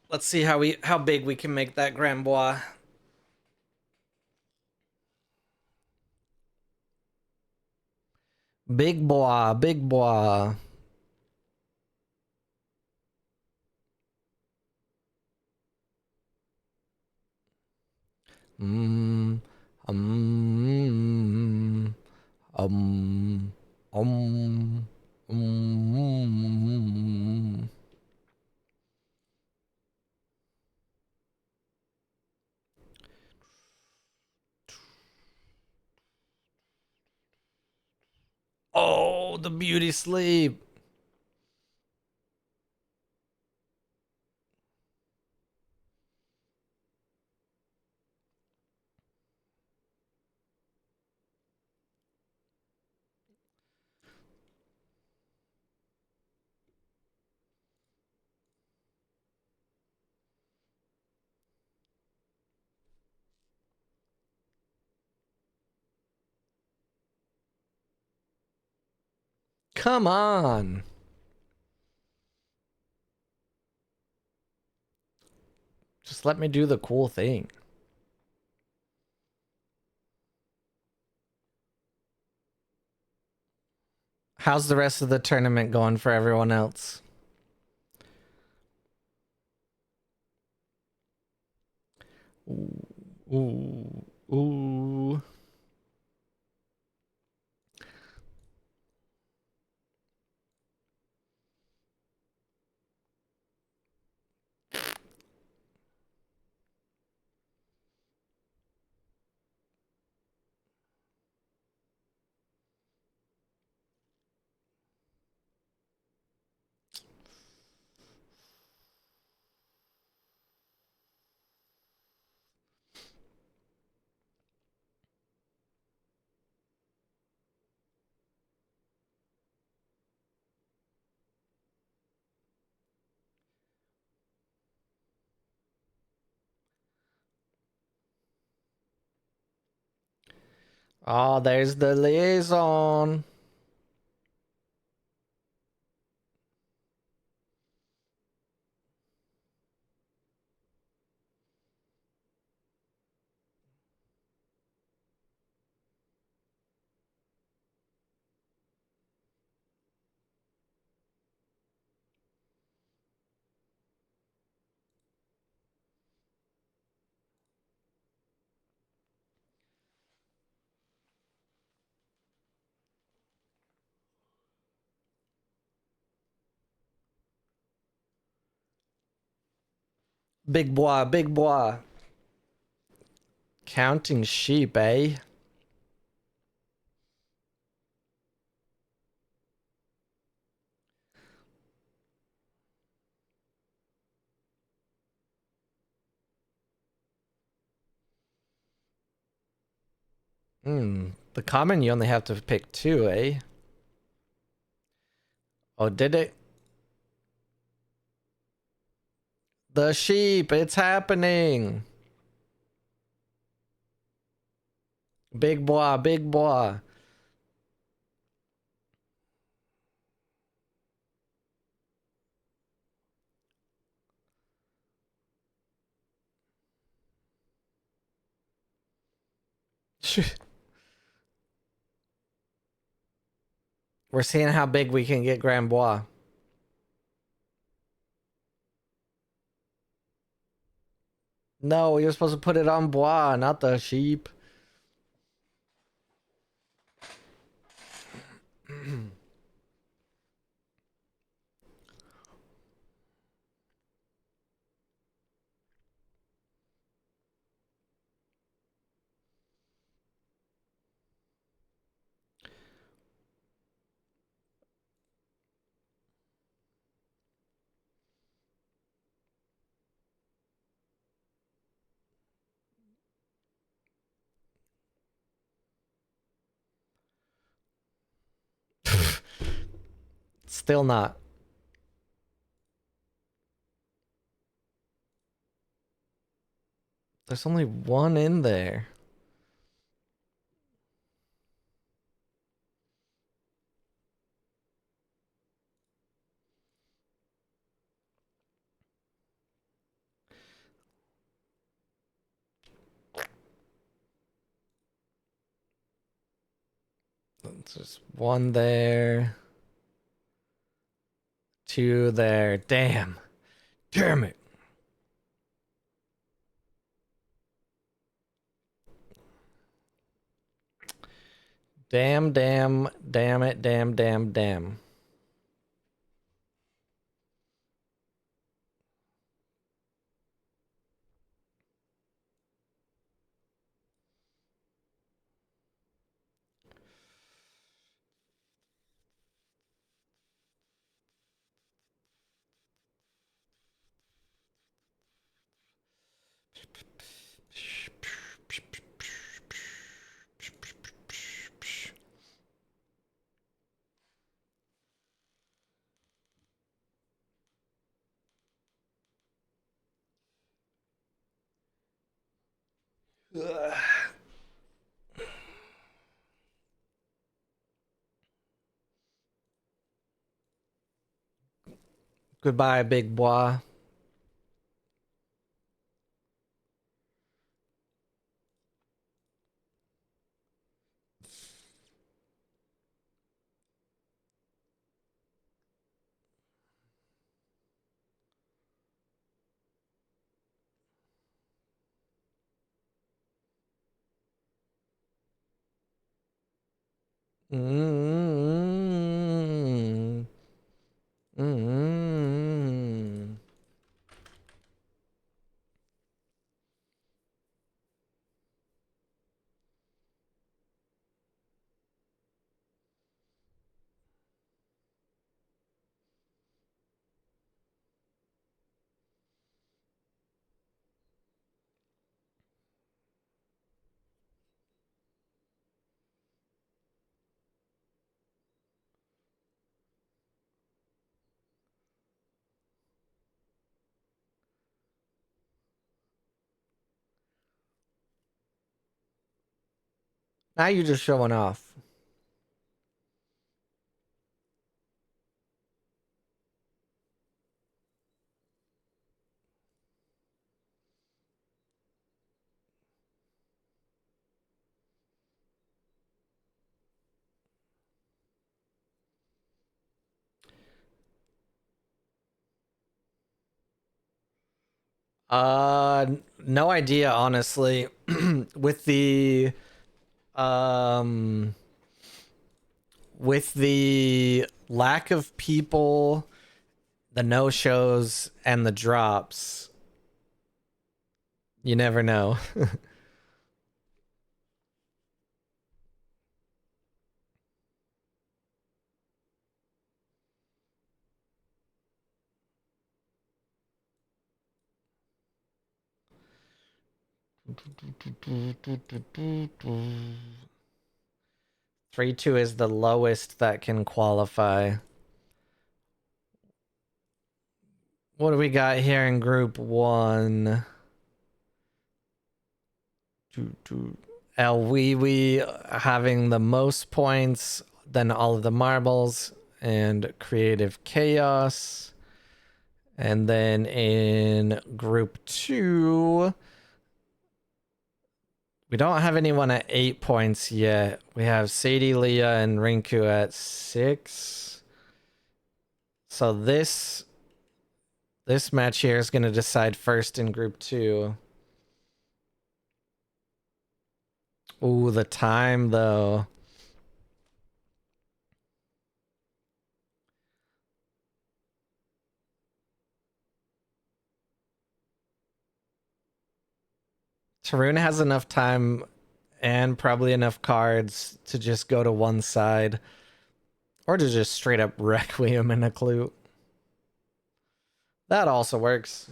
Let's see how big we can make that Grand Bois. Big bois, big bois. Mm, um, um, um, um. Oh, the beauty sleep. Come on. Just let me do the cool thing. How's the rest of the tournament going for everyone else? Ooh, ooh, ooh. Oh, there's the liaison. Big bois, big bois. Counting sheep, eh? Hmm. The common you only have to pick two, eh? Oh, did it? The sheep, it's happening. Big boy, big boy. We're seeing how big we can get Grand Bois. No, you're supposed to put it on Bois, not the sheep. Still not. There's only one in there. There's one there. Two there. Damn. Damn it. Damn, damn, damn it, damn, damn, damn. Goodbye, big boy. Mm-hmm. Mm-hmm. Now you're just showing off. No idea, honestly. With the um with the lack of people, the no shows, and the drops, you never know. 3-2 is the lowest that can qualify. What do we got here in group 1? El Wee Wee having the most points, then all of the marbles, and Creative Chaos. And then in group 2, we don't have anyone at 8 points yet. We have Sadie, Leah, and Rinku at 6. So this match here is going to decide first in group 2. Ooh, the time though. Tarun has enough time and probably enough cards to just go to one side or to just straight up Requiem in a clue. That also works.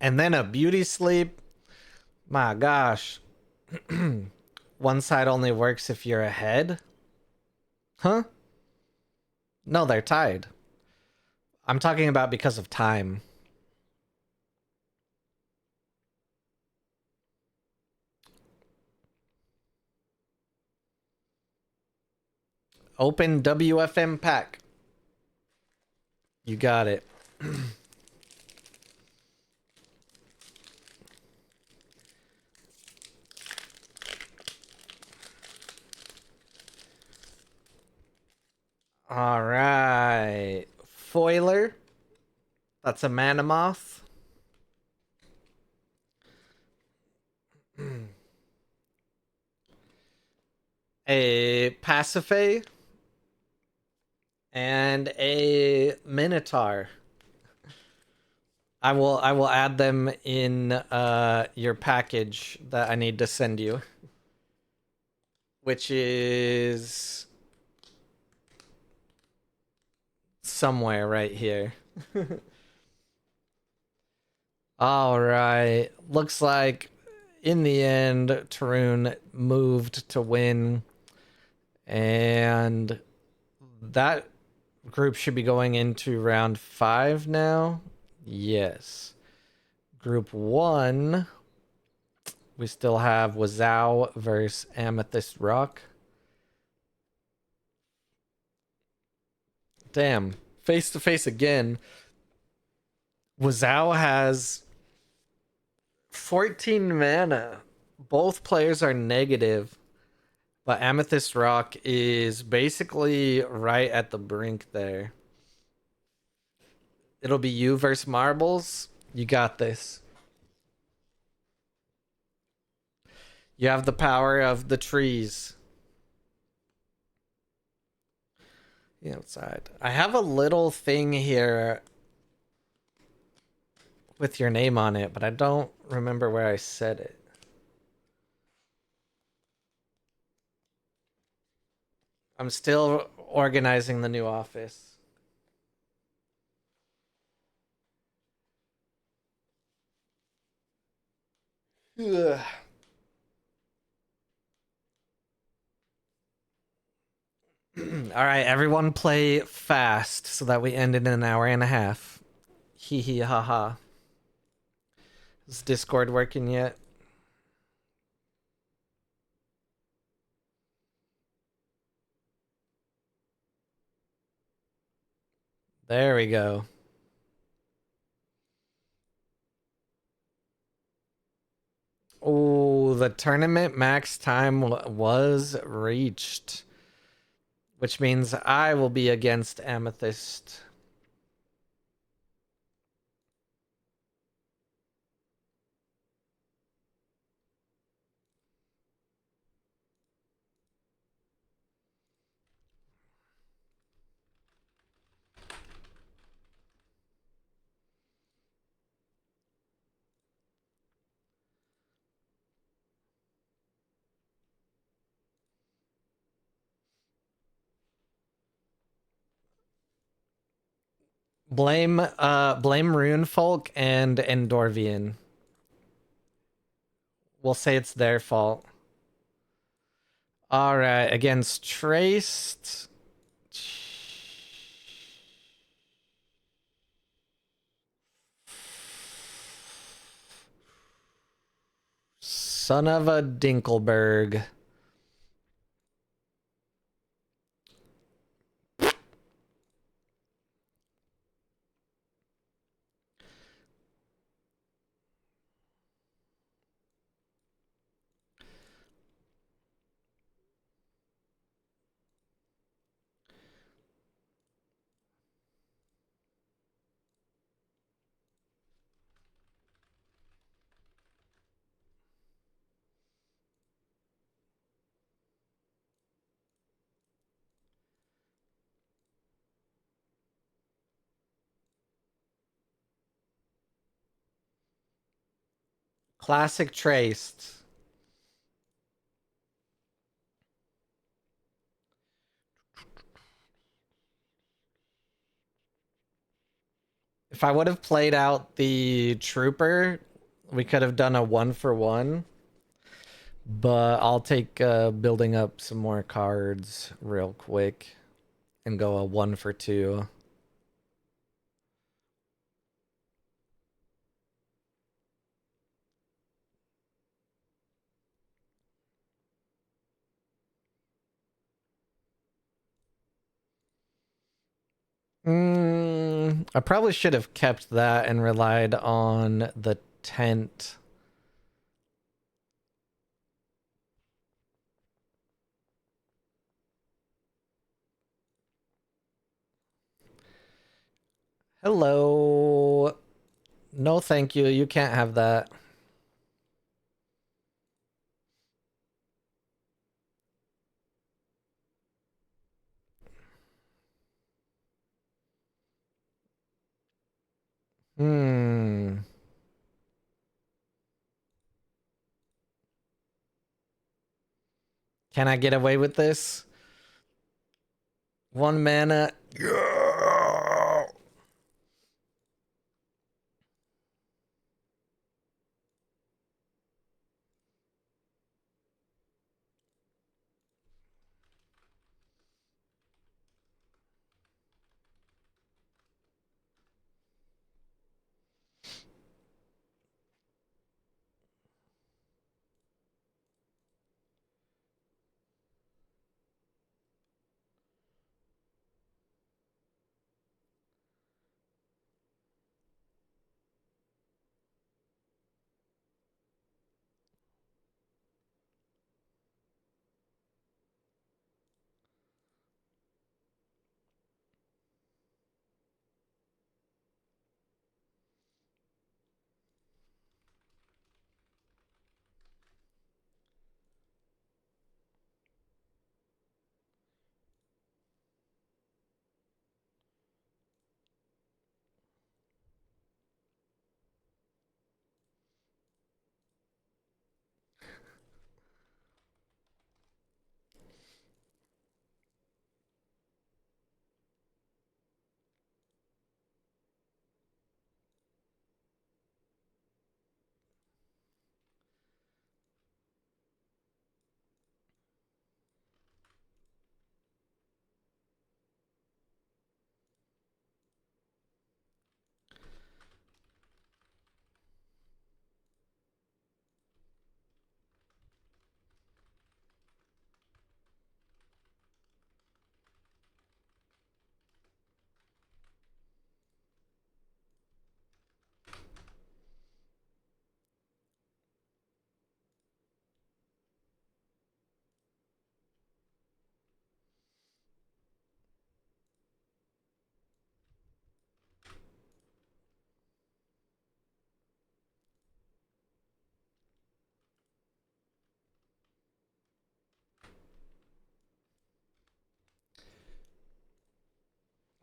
And then a beauty sleep. My gosh. One side only works if you're ahead? Huh? No, they're tied. I'm talking about because of time. Open WFM pack. You got it. All right. Foiler. That's a Manamoth. A Pasiphae. And a Minotaur. I will add them in your package that I need to send you, which is somewhere right here. All right. Looks like in the end Tarun moved to win, and that group should be going into round 5 now. Yes. Group 1, we still have Wazao versus Amethyst Rock. Damn. Face to face again. Wazao has 14 mana. Both players are negative, but Amethyst Rock is basically right at the brink there. It'll be you versus Marbles. You got this. You have the power of the trees. Outside. I have a little thing here with your name on it, but I don't remember where I said it. I'm still organizing the new office. Ugh. All right, everyone play fast so that we end in an hour and a half. Hee hee ha ha. Is Discord working yet? There we go. Oh, the tournament max time was reached, which means I will be against Amethyst. Blame Runefolk and Endorvian. We'll say it's their fault. All right, against Traced. Son of a Dinkelberg. Classic Traced. If I would have played out the Trooper, we could have done a 1-for-1. But I'll take building up some more cards real quick and go a 1-for-2. I probably should have kept that and relied on the tent. Hello. No, thank you. You can't have that. Hmm. Can I get away with this? 1 mana. Yeah.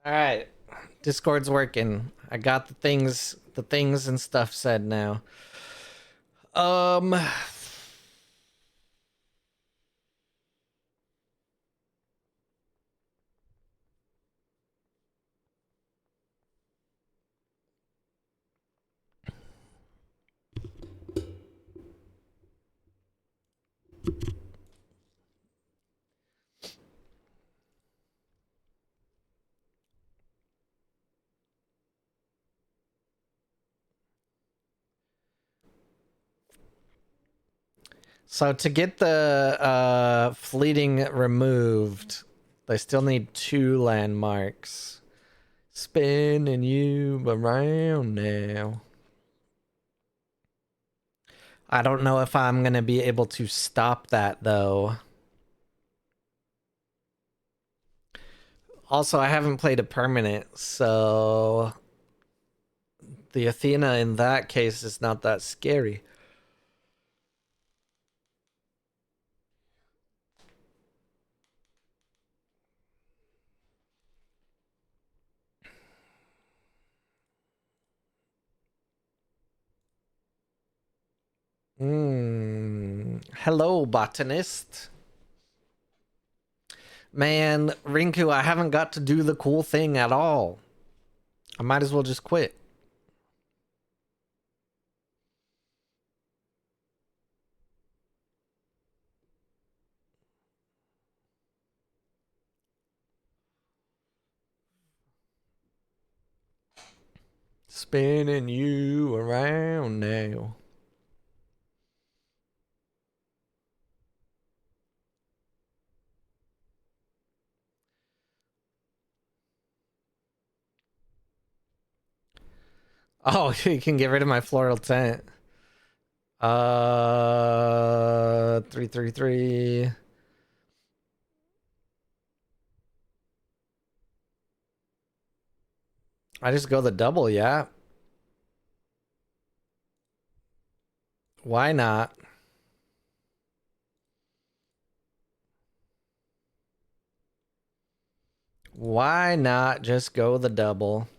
All right. Discord's working. I got the things and stuff said now. Um So to get the fleeting removed, they still need 2 landmarks. Spinning you around now. I don't know if I'm gonna be able to stop that though. Also, I haven't played a permanent, so the Athena in that case is not that scary. Hello, botanist. Man, Rinku, I haven't got to do the cool thing at all. I might as well just quit. Spinning you around now. Oh, you can get rid of my floral tent. 333. I just go the double, yeah. Why not? Why not just go the double?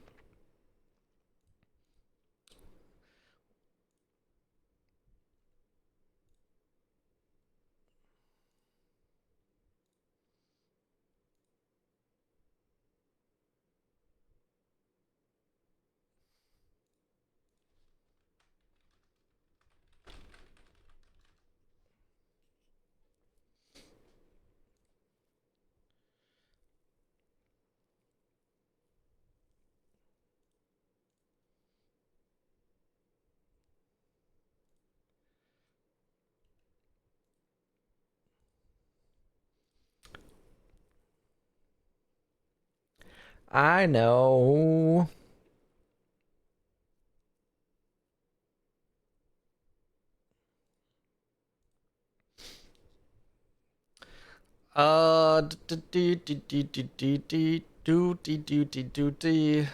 I know. Do.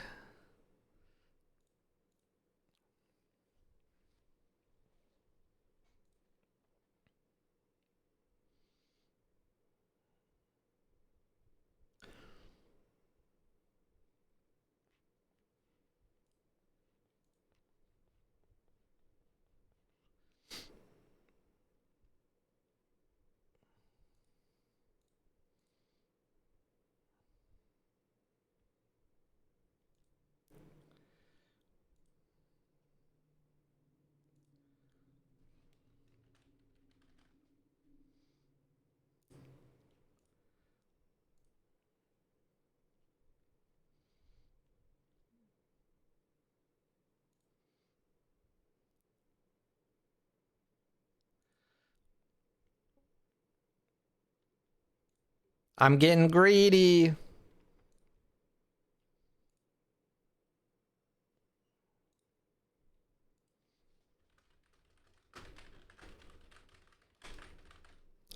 I'm getting greedy.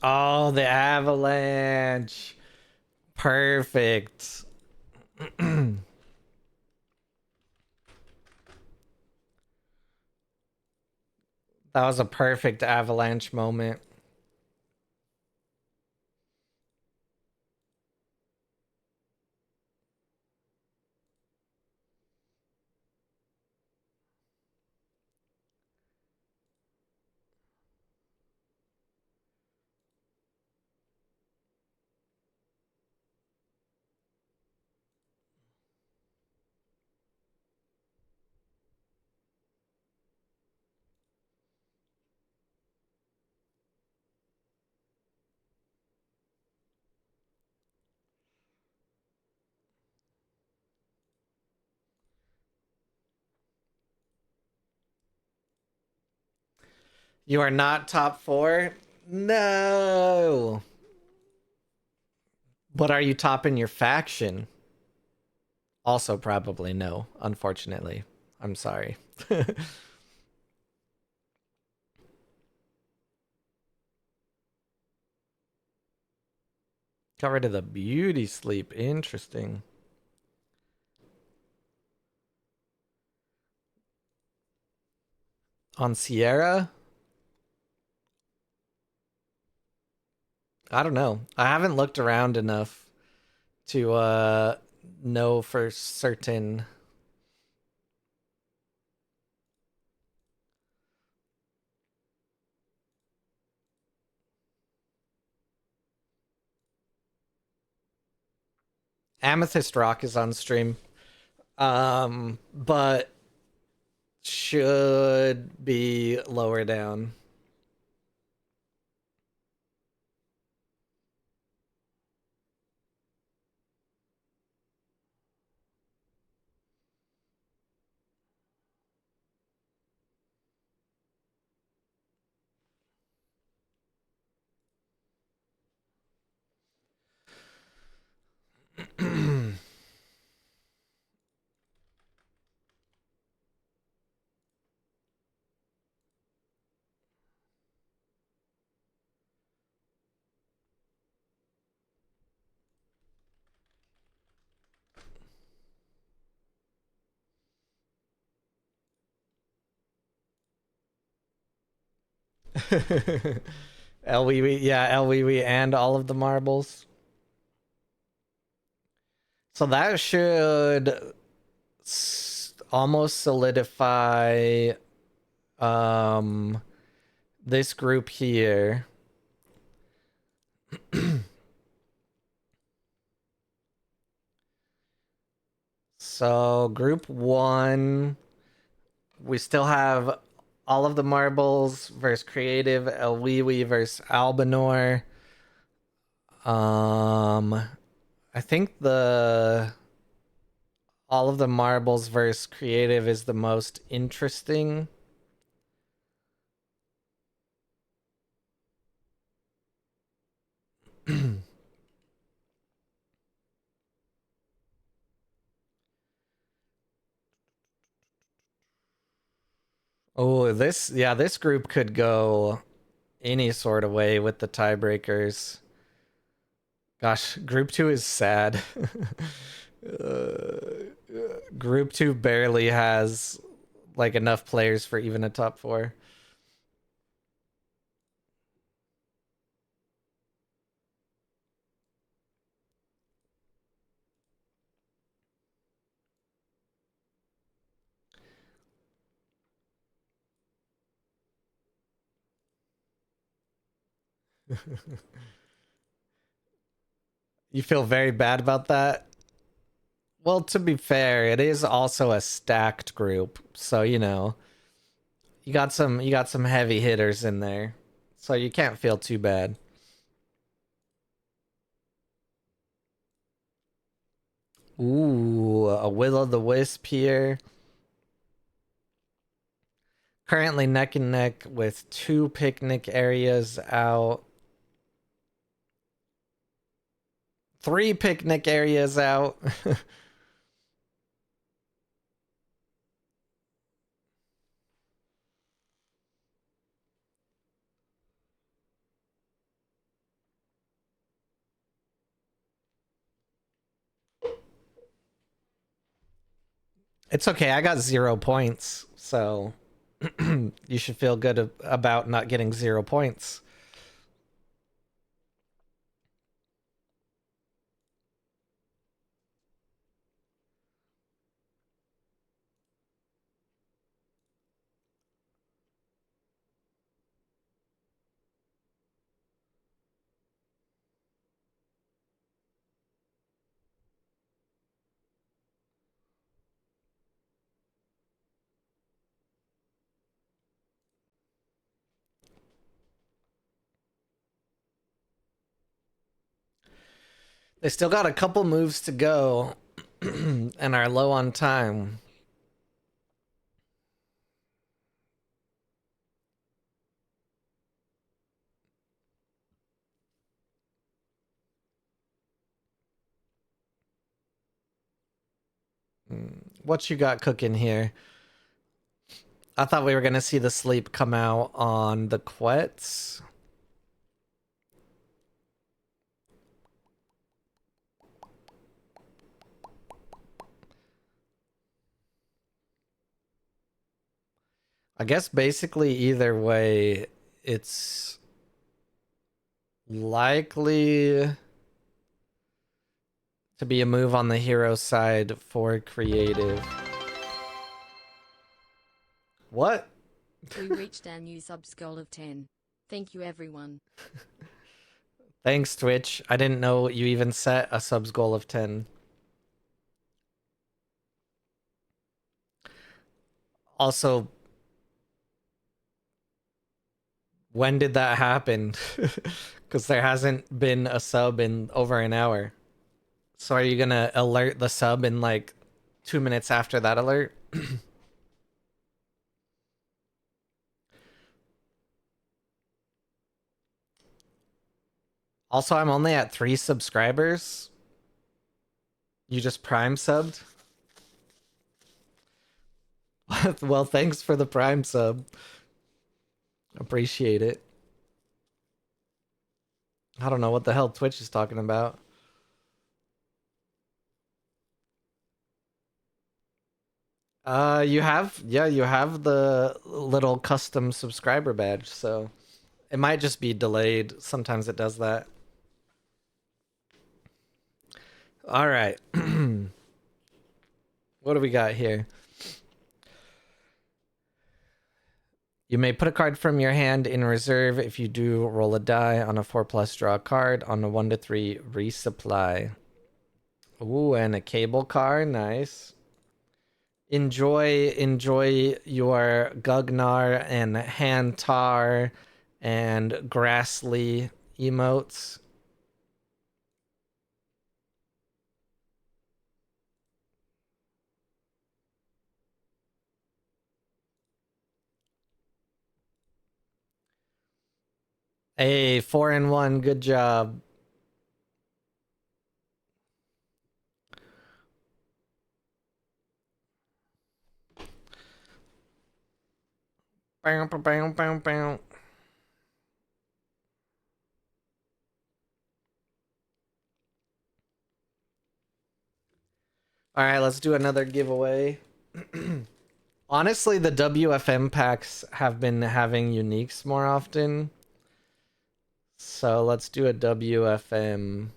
Oh, the avalanche. Perfect. That was a perfect avalanche moment. You are not top 4. No. But are you topping your faction? Also, probably no, unfortunately. I'm sorry. Got rid of the beauty sleep. Interesting. On Sierra? I don't know. I haven't looked around enough to know for certain. Amethyst Rock is on stream. But should be lower down. LWE, yeah, LWE and all of the marbles. So that should almost solidify um this group here. So group 1, we still have all of the marbles versus creative, Elwiwi versus Albanor. I think the all of the marbles versus creative is the most interesting. Oh, this group could go any sort of way with the tiebreakers. Gosh, group 2 is sad. Group 2 barely has like enough players for even a top 4. You feel very bad about that? Well, to be fair, it is also a stacked group. So, you got some heavy hitters in there. So you can't feel too bad. Ooh, a will-o'-the-wisp here. Currently neck and neck with 2 picnic areas out. 3 picnic areas out. It's okay. I got 0 points. So you should feel good about not getting 0 points. They still got a couple moves to go and are low on time. What you got cooking here? I thought we were gonna see the sleep come out on the Quets. I guess basically either way, it's likely to be a move on the hero side for creative. What? We reached our new subs goal of 10. Thank you, everyone. Thanks, Twitch. I didn't know you even set a subs goal of 10. Also, when did that happen? Because there hasn't been a sub in over an hour. So are you gonna alert the sub in like 2 minutes after that alert? Also, I'm only at 3 subscribers. You just prime subbed? Well, thanks for the prime sub. Appreciate it. I don't know what the hell Twitch is talking about. You have the little custom subscriber badge, so it might just be delayed. Sometimes it does that. All right. What do we got here? You may put a card from your hand in reserve. If you do, roll a die. On a 4+, draw a card. On a 1 to 3, resupply. Ooh, and a cable car. Nice. Enjoy your Gugnar and Hantar and Grassly emotes. Hey, 4-1. Good job. Bow, bow, bow, bow, bow. All right, let's do another giveaway. Honestly, the WFM packs have been having uniques more often. So let's do a WFM.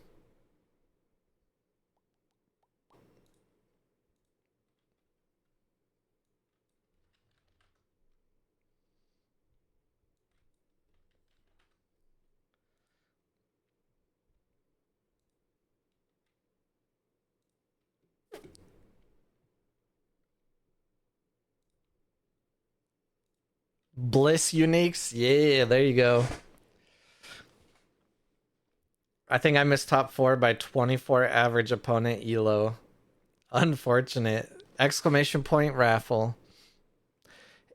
Bliss uniques. Yeah, there you go. I think I missed top 4 by 24 average opponent elo. Unfortunate. Exclamation point raffle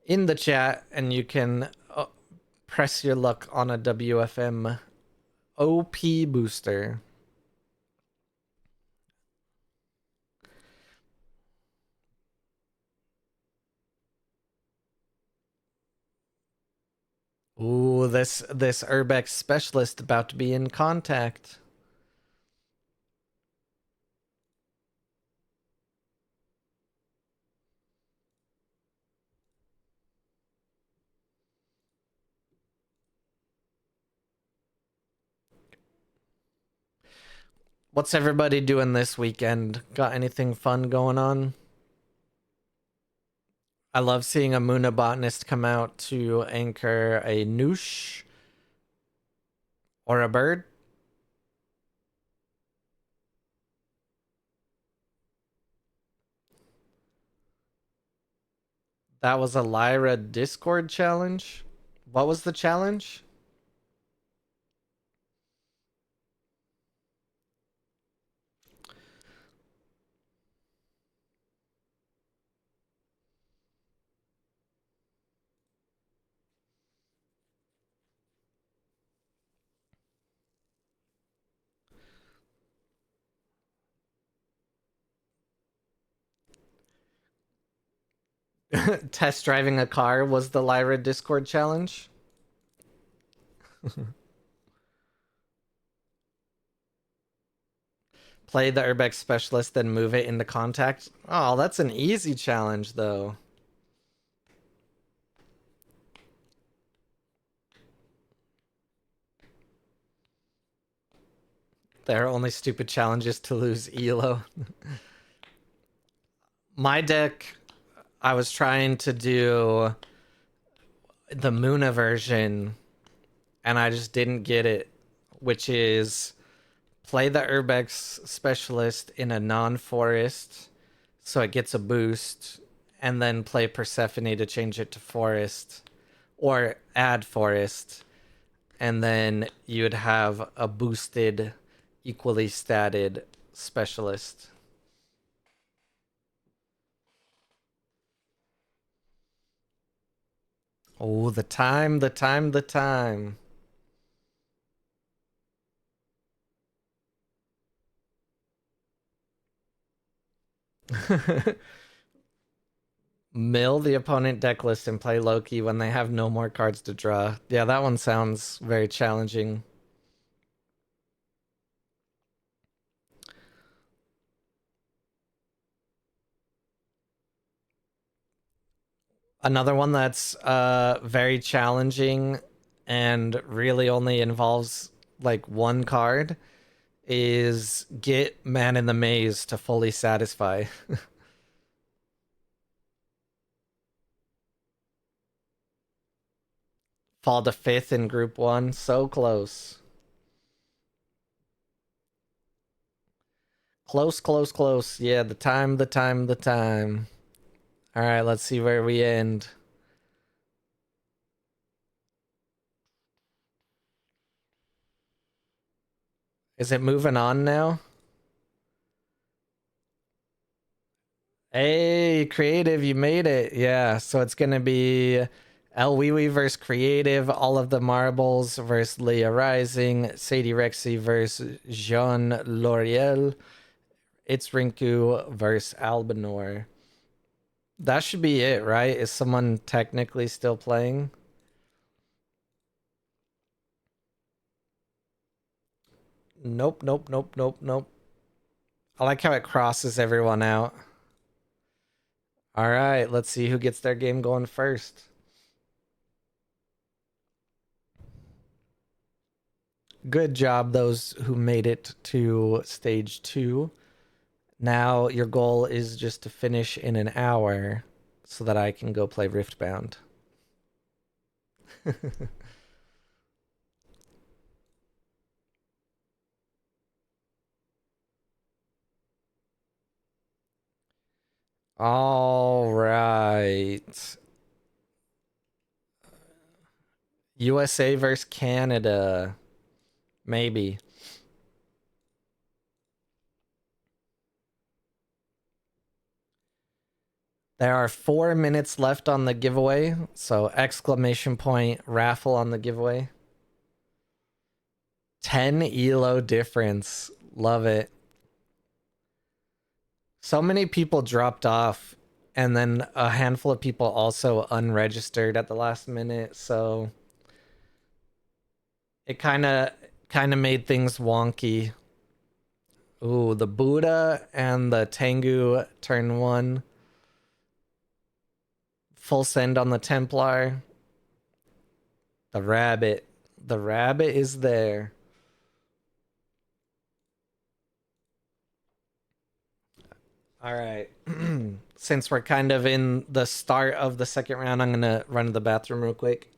in the chat, and you can press your luck on a WFM OP booster. Ooh, this Urbex specialist about to be in contact. What's everybody doing this weekend? Got anything fun going on? I love seeing a Muna botanist come out to anchor a noosh or a bird. That was a Lyra Discord challenge. What was the challenge? Test driving a car was the Lyra Discord challenge. Play the Urbex specialist, then move it into contact. Oh, that's an easy challenge, though. There are only stupid challenges to lose Elo. My deck, I was trying to do the Muna version, and I just didn't get it, which is play the Urbex specialist in a non-forest, so it gets a boost, and then play Persephone to change it to forest, or add forest, and then you'd have a boosted, equally statted specialist. Oh, the time, the time, the time. Mill the opponent deck list and play Loki when they have no more cards to draw. Yeah, that one sounds very challenging. Another one that's very challenging and really only involves like one card is get Man in the Maze to fully satisfy. Fall to fifth in group one. So close. Close, close, close. Yeah, the time, the time, the time. All right, let's see where we end. Is it moving on now? Hey, creative, you made it. Yeah, so it's gonna be El Wiwi versus Creative, All of the Marbles versus Leah Rising, Sadie Rexy versus Jean L'Oreal, It's Rinku versus Albanor. That should be it, right? Is someone technically still playing? Nope, nope, nope, nope, nope. I like how it crosses everyone out. All right, let's see who gets their game going first. Good job, those who made it to stage 2. Now your goal is just to finish in an hour so that I can go play Riftbound. All right. USA versus Canada. Maybe. There are 4 minutes left on the giveaway. So exclamation point raffle on the giveaway. 10 elo difference. Love it. So many people dropped off, and then a handful of people also unregistered at the last minute, so it kind of made things wonky. Ooh, the Buddha and the Tengu turn 1. Full send on the Templar. The rabbit. The rabbit is there. All right. Since we're kind of in the start of the second round, I'm going to run to the bathroom real quick.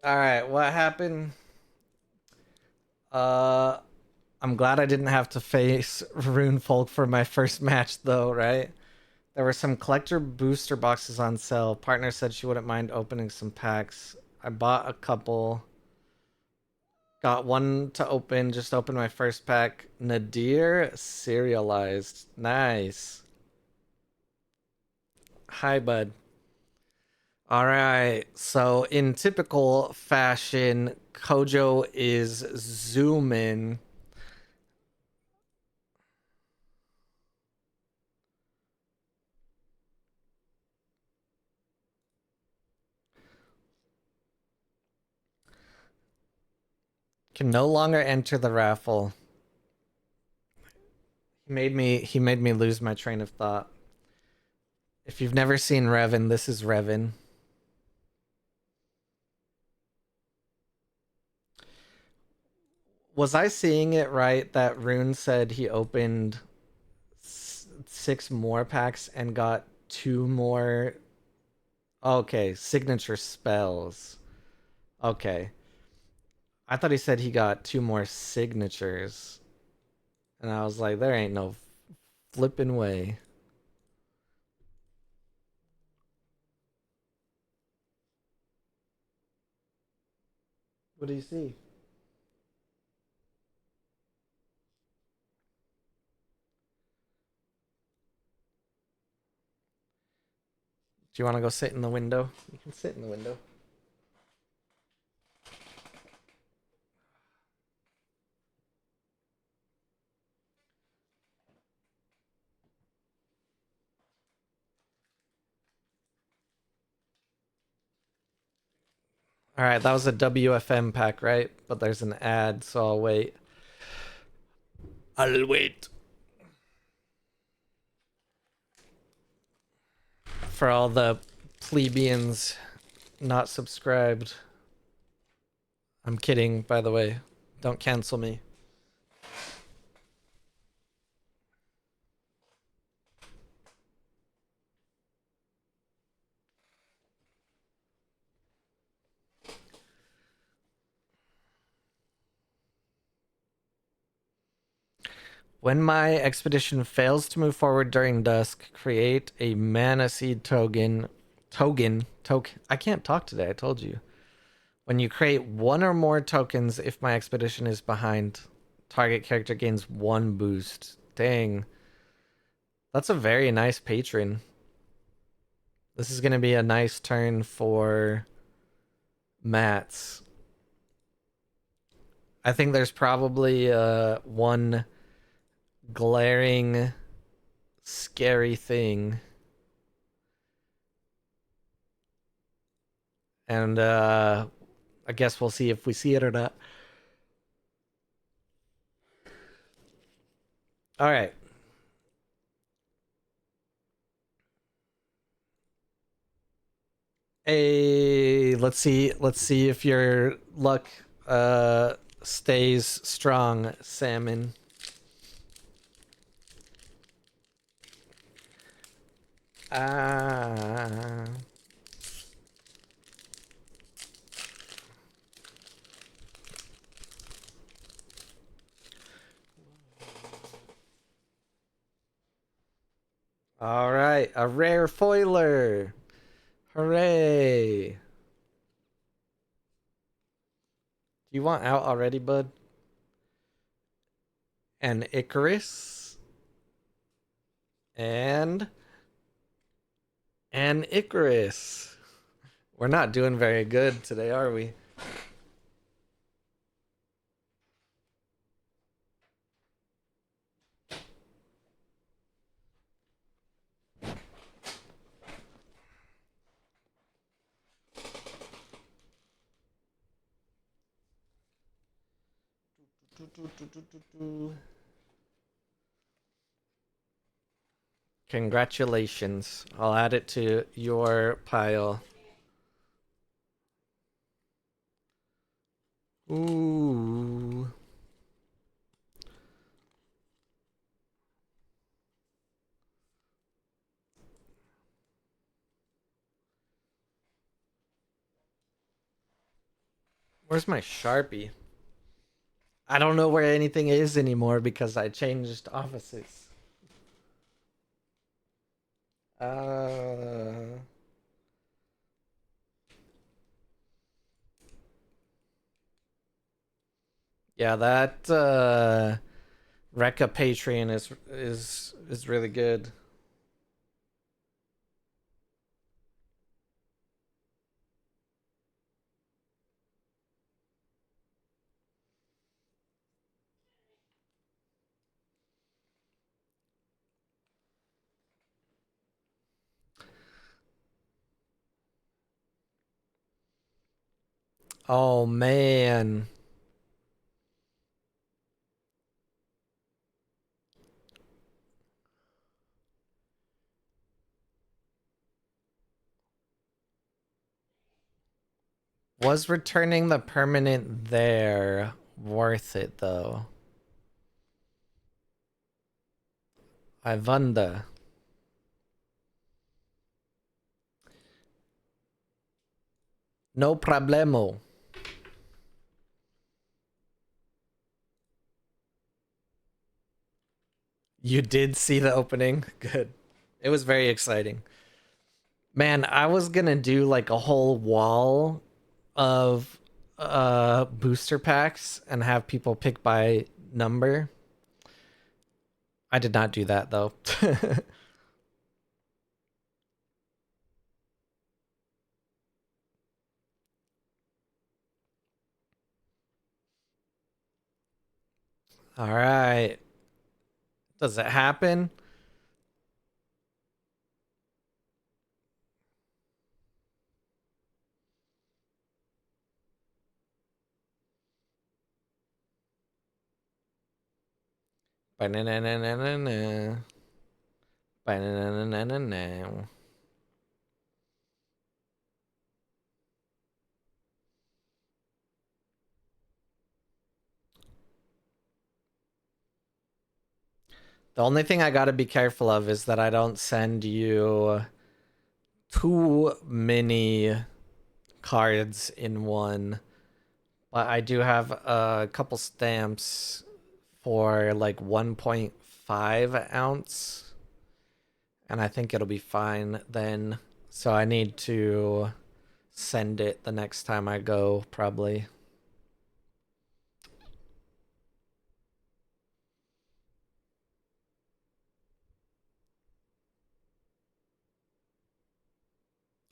All right, what happened? Uh, I'm glad I didn't have to face Rune Folk for my first match, though, right? There were some collector booster boxes on sale. Partner said she wouldn't mind opening some packs. I bought a couple. Got one to open. Just opened my first pack. Nadir serialized. Nice. Hi, bud. All right. So, in typical fashion, Kojo is zooming. Can no longer enter the raffle. He made me lose my train of thought. If you've never seen Revan, this is Revan. Was I seeing it right that Rune said he opened six more packs and got two more? Okay, signature spells. Okay. I thought he said he got two more signatures. And I was like, there ain't no flipping way. What do you see? Do you want to go sit in the window? You can sit in the window. All right, that was a WFM pack, right? But there's an ad, so I'll wait. I'll wait. For all the plebeians not subscribed. I'm kidding, by the way. Don't cancel me. When my expedition fails to move forward during dusk, create a mana seed token. I can't talk today, I told you. When you create one or more tokens, if my expedition is behind, target character gains one boost. Dang. That's a very nice patron. This is going to be a nice turn for Mats. I think there's probably one glaring, scary thing. And I guess we'll see if we see it or not. All right. Hey, let's see. Let's see if your luck stays strong, Salmon. Ah. All right, a rare foiler. Hooray. Do you want out already, bud? And Icarus. And Icarus. We're not doing very good today, are we? Congratulations. I'll add it to your pile. Ooh. Where's my Sharpie? I don't know where anything is anymore because I changed offices. Uh, yeah, that Recca Patreon is really good. Oh man. Was returning the permanent there worth it though? I wonder. No problemo. You did see the opening? Good. It was very exciting. Man, I was gonna do like a whole wall of booster packs and have people pick by number. I did not do that though. All right. Does it happen? Ba-na-na-na-na-na. Ba-na-na-na-na-na. The only thing I gotta be careful of is that I don't send you too many cards in one. But I do have a couple stamps for like 1.5 ounce, and I think it'll be fine then. So I need to send it the next time I go, probably.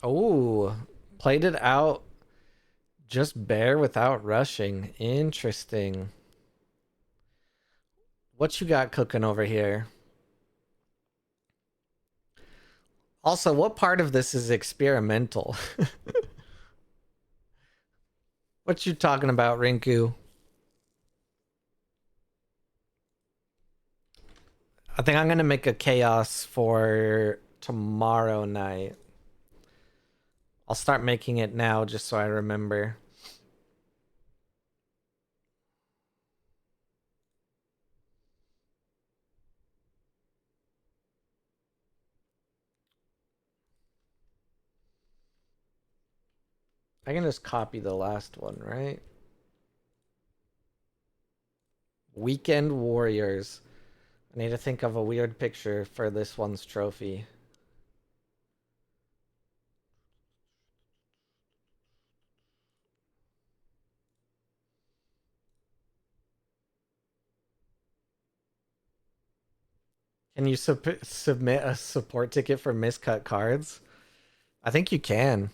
Oh, played it out just bare without rushing. Interesting. What you got cooking over here? Also, what part of this is experimental? What you talking about, Rinku? I think I'm gonna make a chaos for tomorrow night. I'll start making it now just so I remember. I can just copy the last one, right? Weekend Warriors. I need to think of a weird picture for this one's trophy. Can you submit a support ticket for miscut cards? I think you can.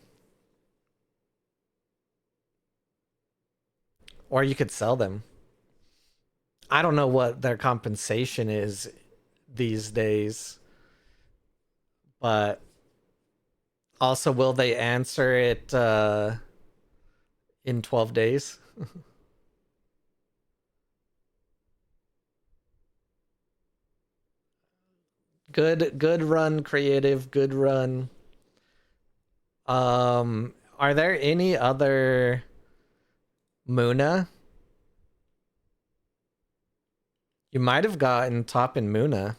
Or you could sell them. I don't know what their compensation is these days, but also will they answer it in 12 days? Good run, creative, good run. Are there any other Muna? You might have gotten top in Muna.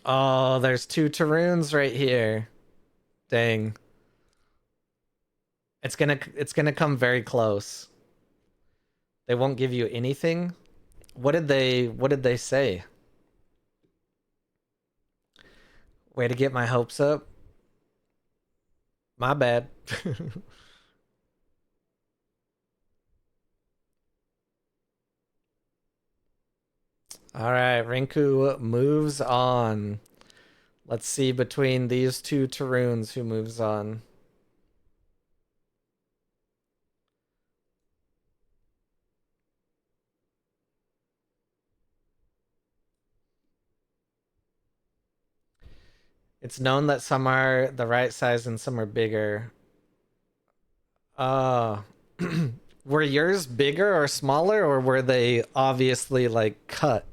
Oh, there's two Taroons right here. Dang. It's gonna come very close. They won't give you anything. What did they say? Way to get my hopes up. My bad. All right, Rinku moves on. Let's see between these two Taroons who moves on. It's known that some are the right size and some are bigger. Uh, were yours bigger or smaller, or were they obviously like cut?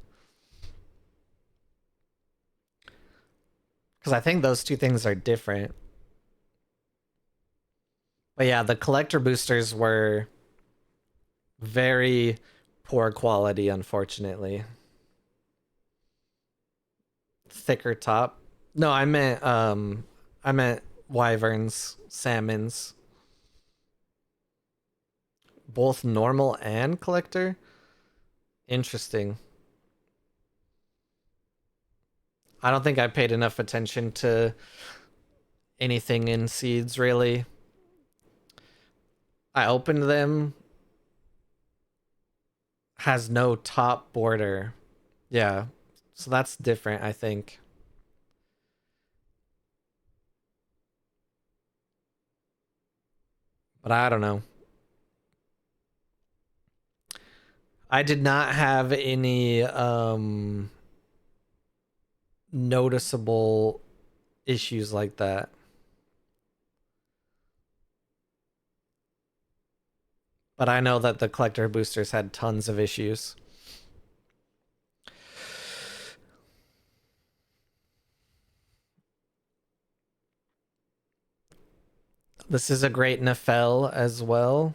Because I think those two things are different. But yeah, the collector boosters were very poor quality, unfortunately. Thicker top. No, I meant wyverns, salmons, both normal and collector. Interesting. I don't think I paid enough attention to anything in seeds really. I opened them, has no top border. Yeah. So that's different, I think. But I don't know. I did not have any noticeable issues like that. But I know that the collector boosters had tons of issues. This is a great Nefel as well.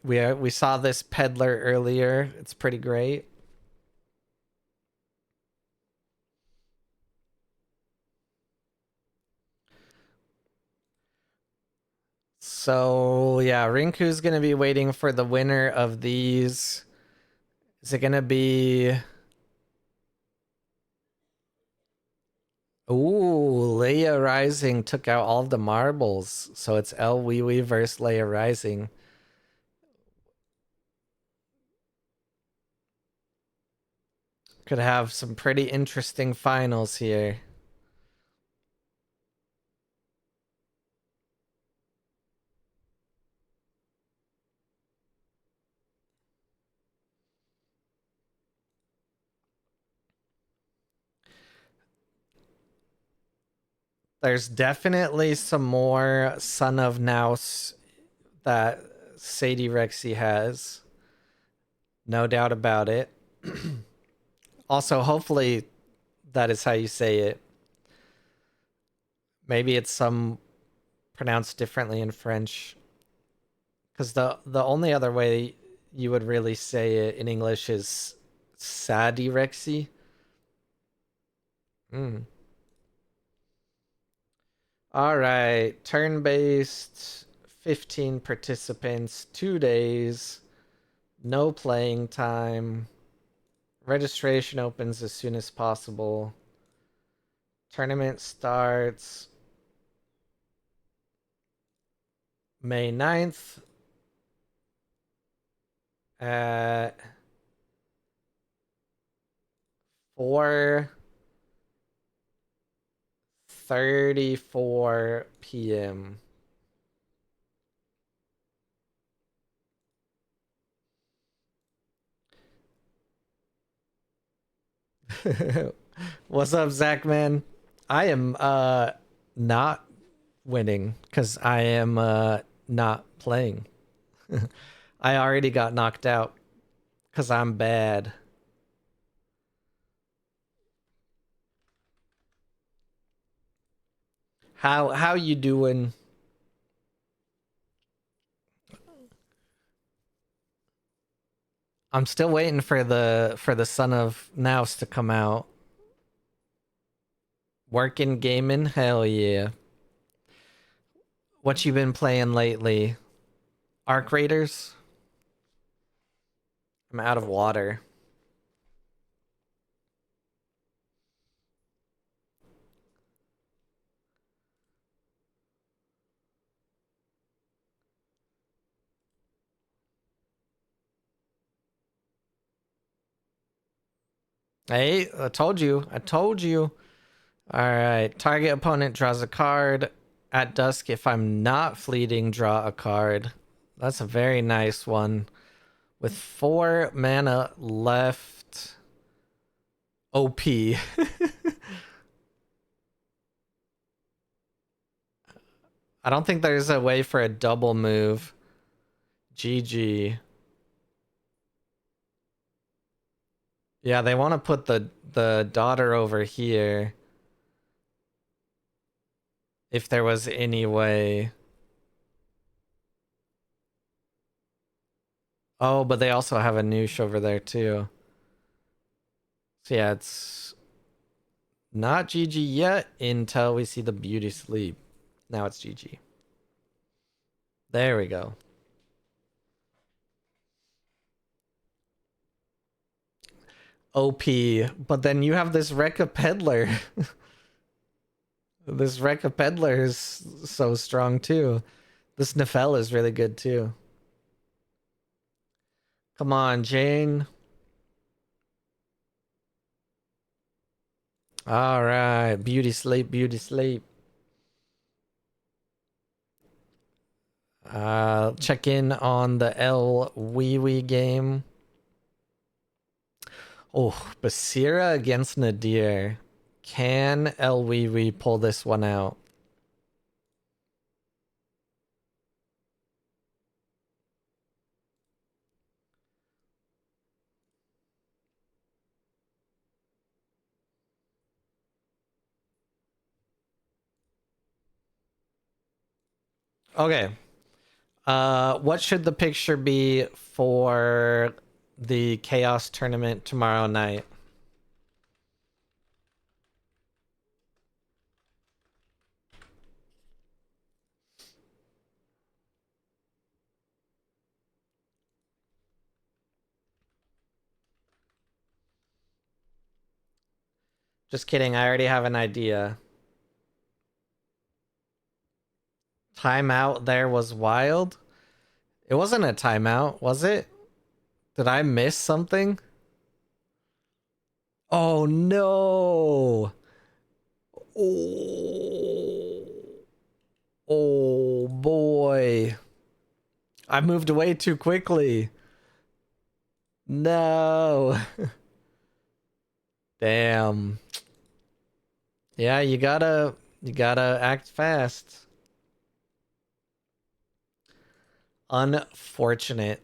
We saw this peddler earlier. It's pretty great. So yeah, Rinku's gonna be waiting for the winner of these. Is it gonna be? Ooh, Leia Rising took out all of the marbles, so it's El Wee Wee versus Leia Rising. Could have some pretty interesting finals here. There's definitely some more Son of Naus that Sadie Rexy has. No doubt about it. Also, hopefully, that is how you say it. Maybe it's some pronounced differently in French. Because the only other way you would really say it in English is Sadie Rexy. Mm. All right, turn based, 15 participants, 2 days, no playing time. Registration opens as soon as possible. Tournament starts May 9th at 4:34 p.m. What's up, Zach, man? I am not winning because I am not playing. I already got knocked out because I'm bad. How you doing? I'm still waiting for the Son of Naus to come out. Working gaming, hell yeah. What you been playing lately? Arc Raiders? I'm out of water. Hey, I told you. I told you. All right. Target opponent draws a card. At dusk, if I'm not fleeting, draw a card. That's a very nice one. With 4 mana left. OP. I don't think there's a way for a double move. GG. Yeah, they want to put the daughter over here. If there was any way. Oh, but they also have a noosh over there too. So yeah, it's not GG yet until we see the beauty sleep. Now it's GG. There we go. OP, but then you have this Rekka Peddler. This Rekka Peddler is so strong too. This Nefel is really good too. Come on, Jane. All right, beauty sleep, beauty sleep. Check in on the L Wee Wee game. Oh, Basira against Nadir. Can El Wee Wee pull this one out? Okay. What should the picture be for the Chaos tournament tomorrow night? Just kidding, I already have an idea. Timeout there was wild. It wasn't a timeout, was it? Did I miss something? Oh no. Oh, oh boy. I moved away too quickly. No. Damn. Yeah, you gotta act fast. Unfortunate.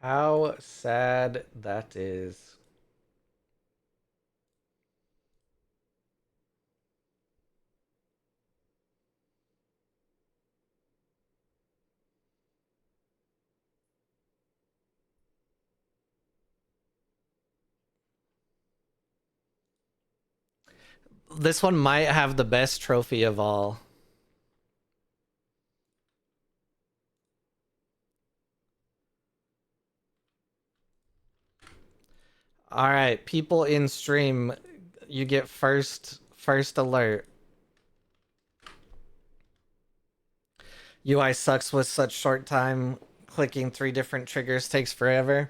How sad that is. This one might have the best trophy of all. All right, people in stream, you get first alert. UI sucks with such short time. Clicking 3 different triggers takes forever.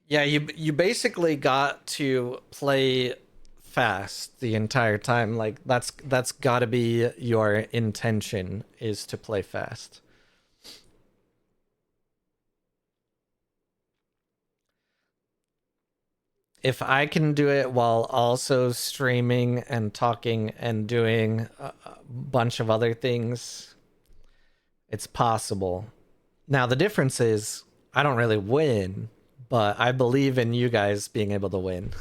Yeah, you basically got to play fast the entire time. Like that's got to be your intention is to play fast. If I can do it while also streaming and talking and doing a bunch of other things, it's possible. Now, the difference is I don't really win, but I believe in you guys being able to win.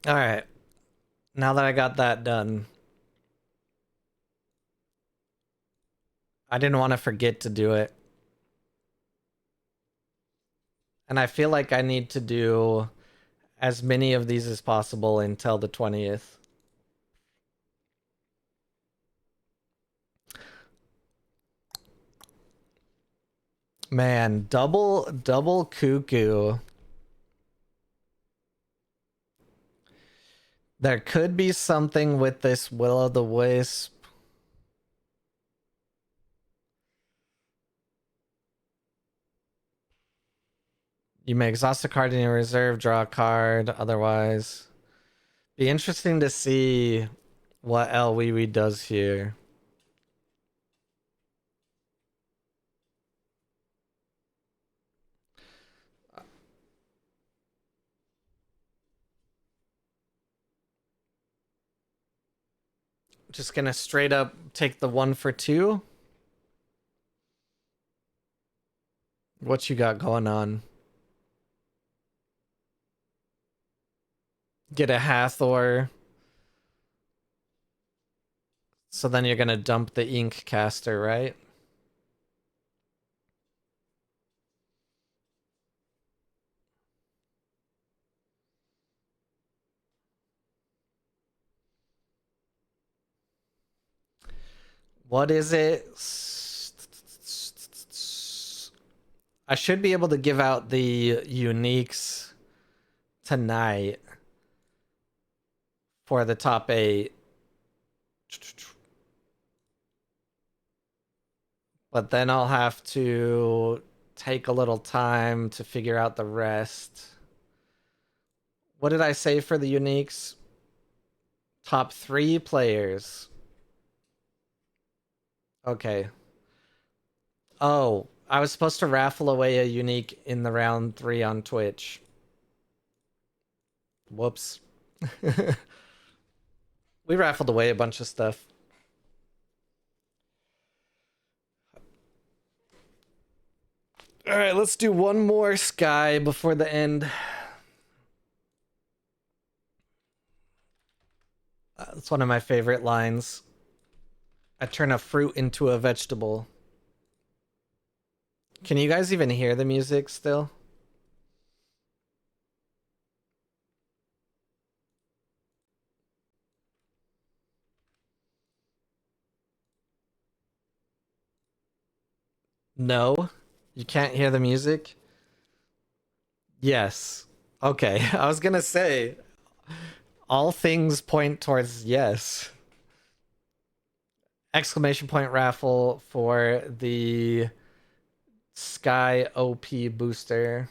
All right. Now that I got that done, I didn't want to forget to do it. And I feel like I need to do as many of these as possible until the 20th. Man, double cuckoo. There could be something with this will o' the wisp. You may exhaust a card in your reserve, draw a card. Otherwise, be interesting to see what El Wee Wee does here. Just gonna straight up take the 1 for 2. What you got going on? Get a Hathor. So then you're gonna dump the ink caster, right? What is it? I should be able to give out the uniques tonight for the top 8. But then I'll have to take a little time to figure out the rest. What did I say for the uniques? Top 3 players. Okay. Oh, I was supposed to raffle away a unique in the round 3 on Twitch. Whoops. We raffled away a bunch of stuff. All right, let's do one more Sky before the end. That's one of my favorite lines. I turn a fruit into a vegetable. Can you guys even hear the music still? No? You can't hear the music? Yes. Okay, I was gonna say, all things point towards yes. Exclamation point raffle for the Sky OP booster.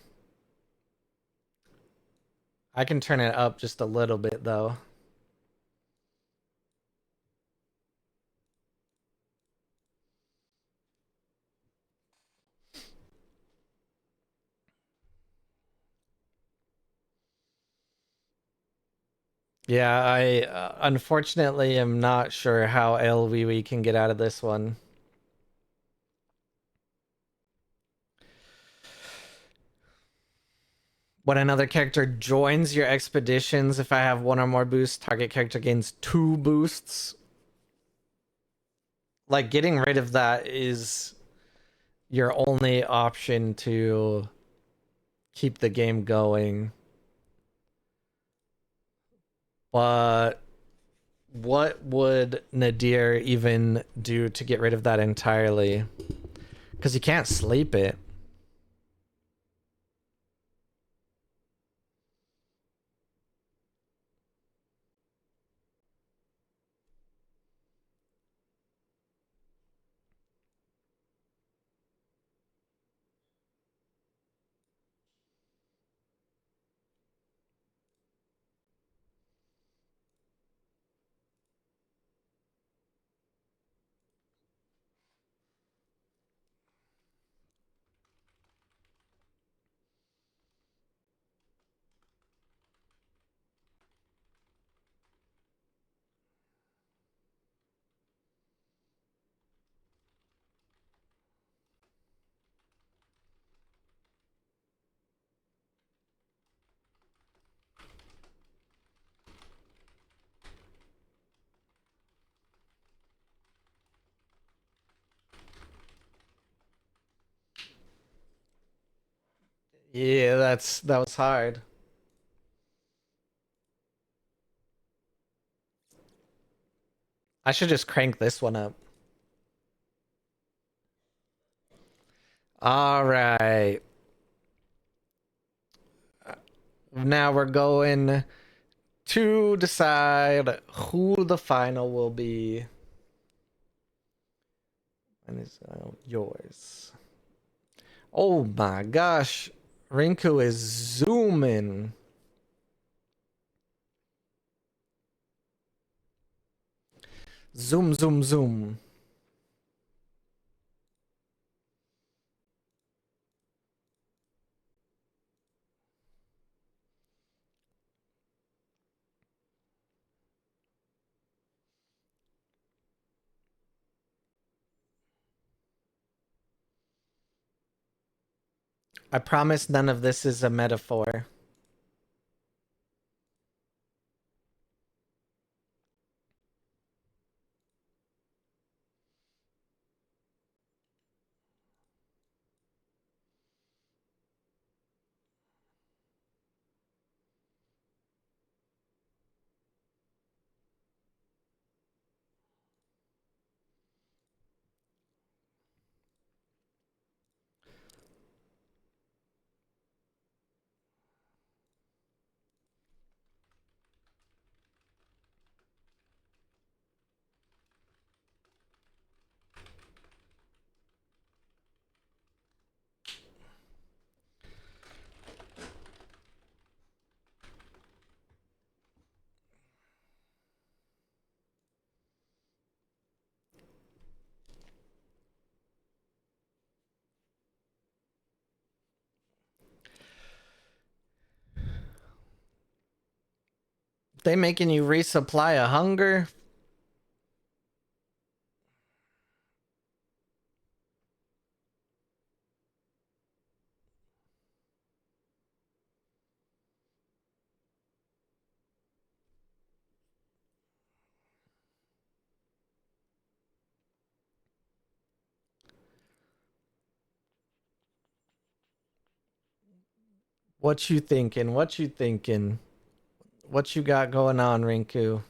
I can turn it up just a little bit though. Yeah, I unfortunately am not sure how LWE can get out of this one. When another character joins your expeditions, if I have one or more boosts, target character gains 2 boosts. Like, getting rid of that is your only option to keep the game going. But what would Nadir even do to get rid of that entirely? Because you can't sleep it. Yeah, that was hard. I should just crank this one up. All right. Now we're going to decide who the final will be. And it's yours. Oh my gosh. Rinku is zooming. Zoom, zoom, zoom. I promise none of this is a metaphor. They making you resupply a hunger? What you thinking? What you thinking? What you got going on, Rinku?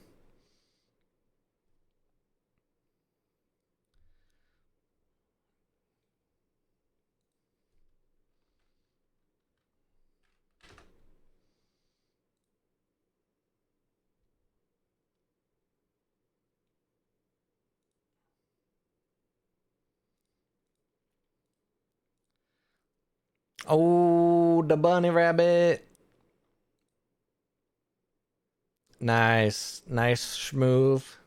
Oh, the bunny rabbit. Nice. Nice move.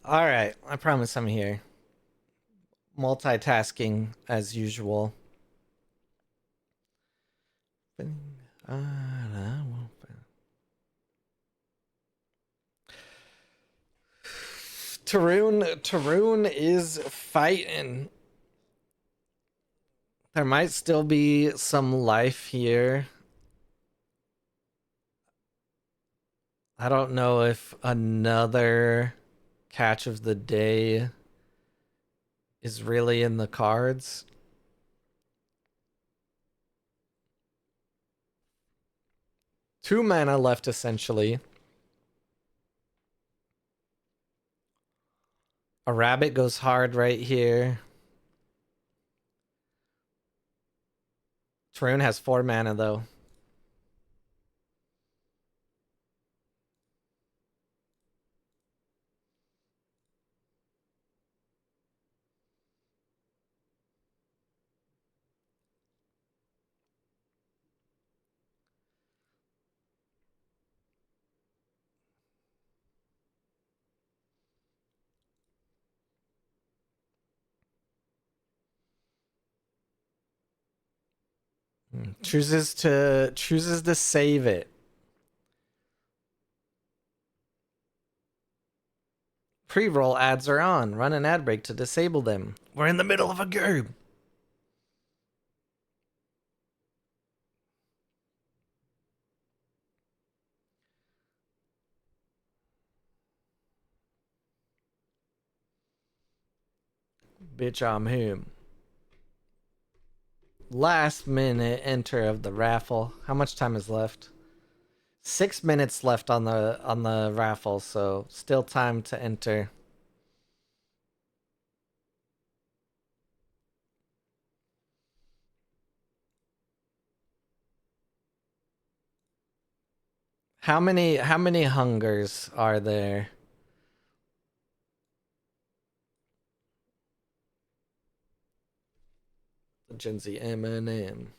All right, I promise I'm here. Multitasking as usual. Tarun is fighting. There might still be some life here. I don't know if another catch of the day is really in the cards. Two mana left essentially. A rabbit goes hard right here. Tarun has 4 mana though. Chooses to save it. Pre-roll ads are on. Run an ad break to disable them. We're in the middle of a game. Bitch, I'm him. Last minute enter of the raffle. How much time is left? 6 minutes left on the raffle, so still time to enter. How many hungers are there? Gen Z M&M.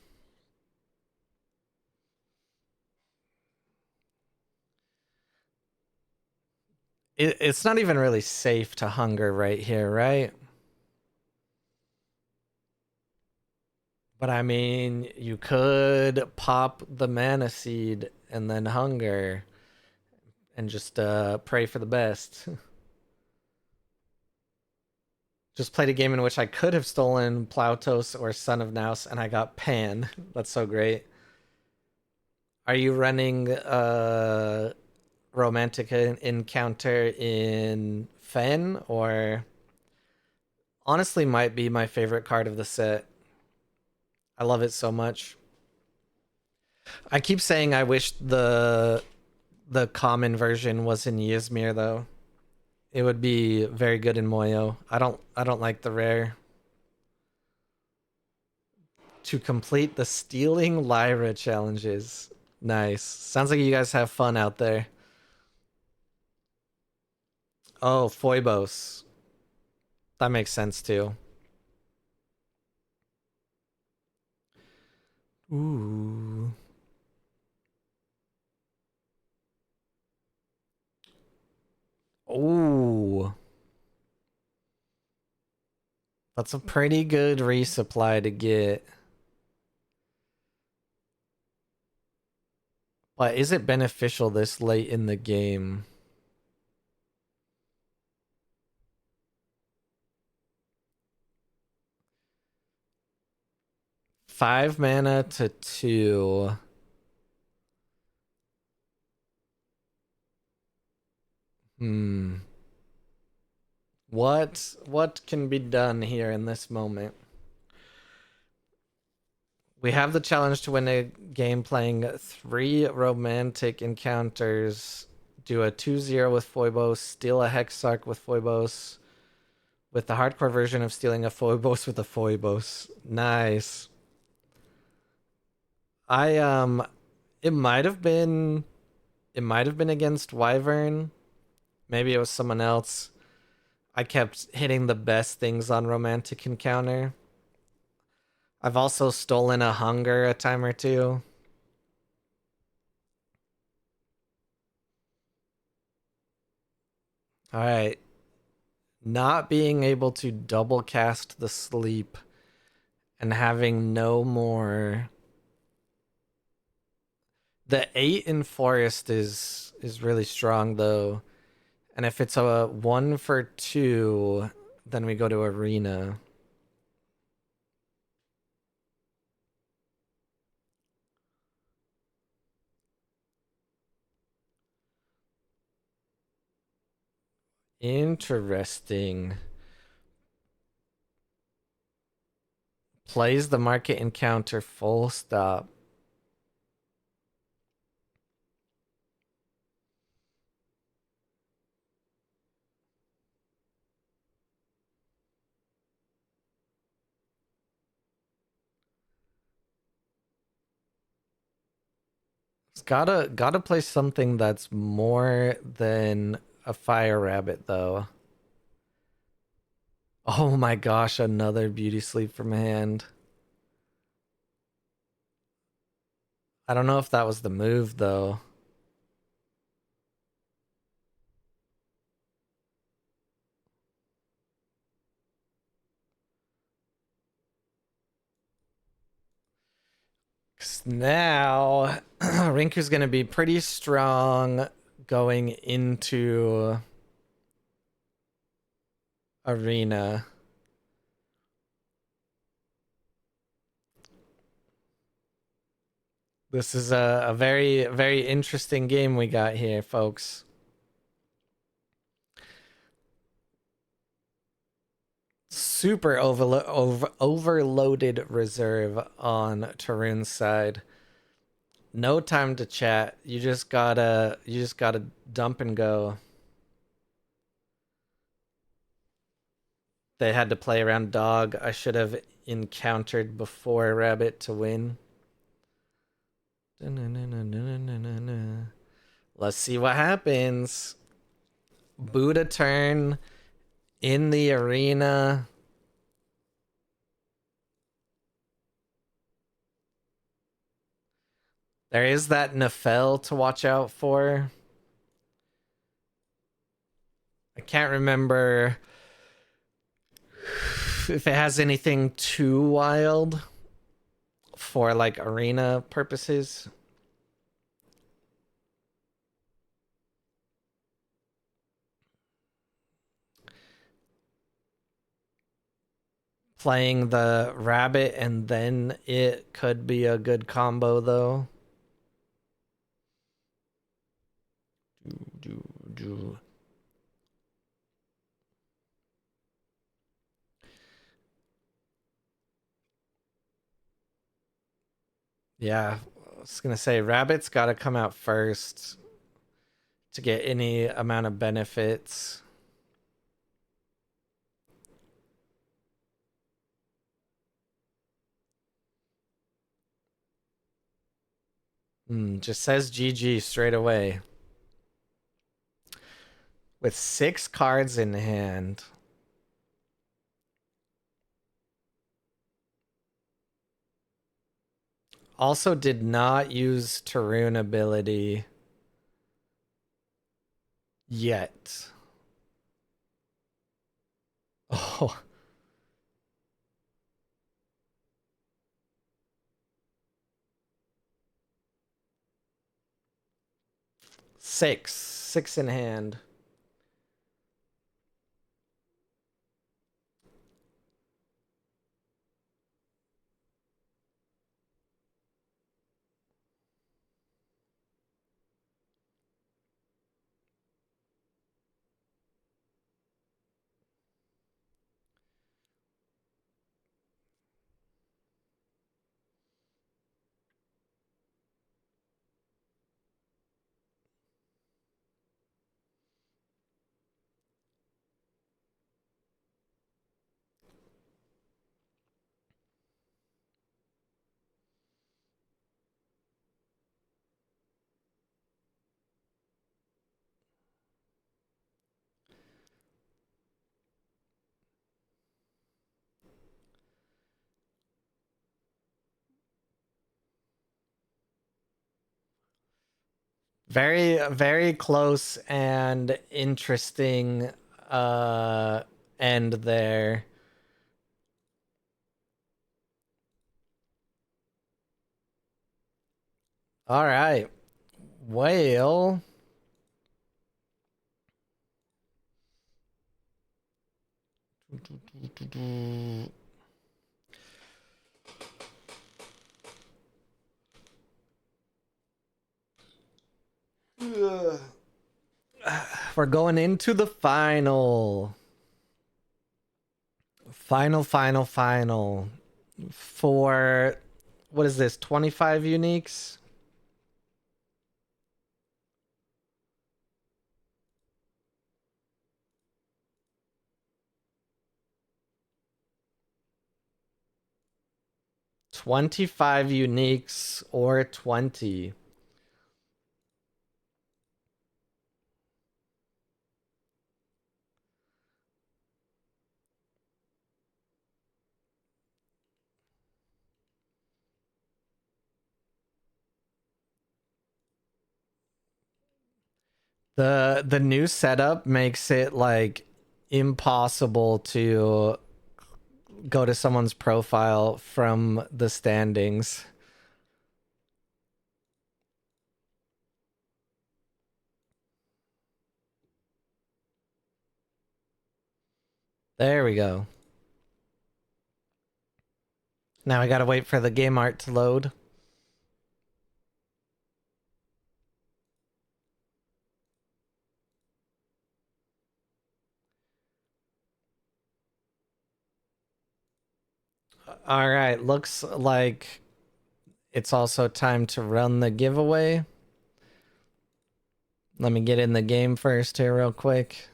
It's not even really safe to hunger right here, right? But I mean, you could pop the mana seed and then hunger and just pray for the best. Just played a game in which I could have stolen Plautos or Son of Naus and I got Pan. That's so great. Are you running romantic encounter in Fen, or honestly might be my favorite card of the set? I love it so much. I keep saying I wish the common version was in Ysmir though. It would be very good in Moyo. I don't like the rare. To complete the stealing Lyra challenges. Nice. Sounds like you guys have fun out there. Oh, Phoebos. That makes sense too. Ooh. Ooh. That's a pretty good resupply to get. But is it beneficial this late in the game? 5 mana to 2. Hmm. What can be done here in this moment? We have the challenge to win a game playing 3 romantic encounters, do a 2-0 with Phoebos, steal a Hexarch with Phoebos, with the hardcore version of stealing a Phoebos with a Phoebos. Nice. I it might have been against Wyvern. Maybe it was someone else. I kept hitting the best things on romantic encounter. I've also stolen a hunger a time or two. All right. Not being able to double cast the sleep and having no more. The 8 in forest is really strong though. And if it's a 1 for 2, then we go to arena. Interesting. Plays the market encounter full stop. It's gotta play something that's more than a fire rabbit though. Oh my gosh, another beauty sleep from hand. I don't know if that was the move though. 'Cause now Rinku's gonna be pretty strong going into arena. This is a very interesting game we got here, folks. Super overloaded reserve on Tarun's side. No time to chat. You just gotta dump and go. They had to play around dog. I should have encountered before rabbit to win. Let's see what happens. Buddha turn in the arena. There is that Nefel to watch out for. I can't remember if it has anything too wild for like arena purposes. Playing the rabbit and then it could be a good combo though. Do, do. Yeah, I was gonna say rabbit's got to come out first to get any amount of benefits. Just says GG straight away. With 6 cards in hand. Also did not use Tarun ability yet. Oh, 6 in hand. Very close and interesting end there. All right. Well, we're going into the final. Final. For what is this? 25 uniques? $25 uniques or 20. The new setup makes it like impossible to go to someone's profile from the standings. There we go. Now I gotta wait for the game art to load. All right, looks like it's also time to run the giveaway. Let me get in the game first here real quick.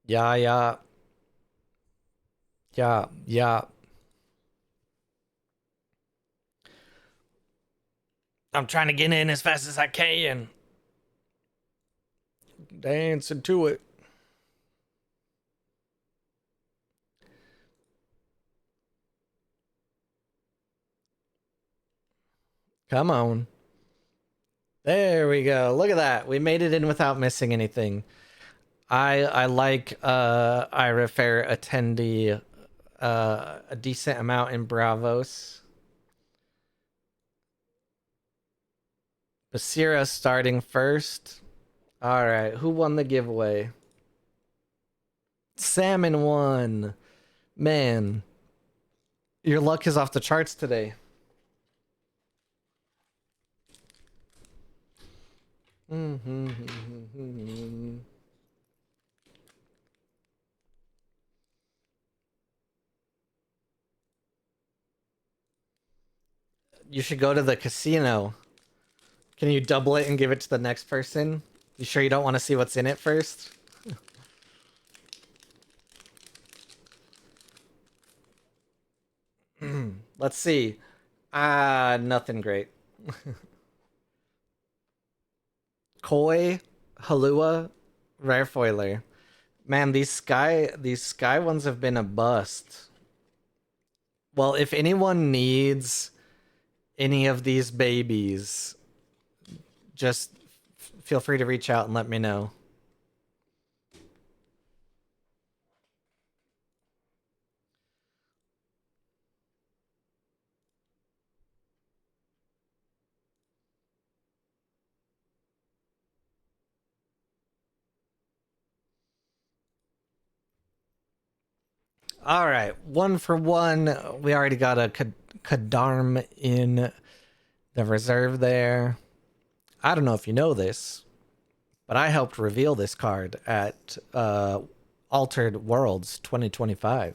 Yeah. I'm trying to get in as fast as I can. Dancing to it. Come on. There we go. Look at that. We made it in without missing anything. I like Ira Fair attendee a decent amount in Bravos. Basira starting first. All right, who won the giveaway? Salmon won. Man, your luck is off the charts today. You should go to the casino. Can you double it and give it to the next person? You sure you don't want to see what's in it first? Let's see. Nothing great. Koi, Halua, Rare Foiler. Man, these sky ones have been a bust. Well, if anyone needs any of these babies, just feel free to reach out and let me know. All right, 1 for 1. We already got a Kadarm in the reserve there. I don't know if you know this, but I helped reveal this card at Altered Worlds 2025.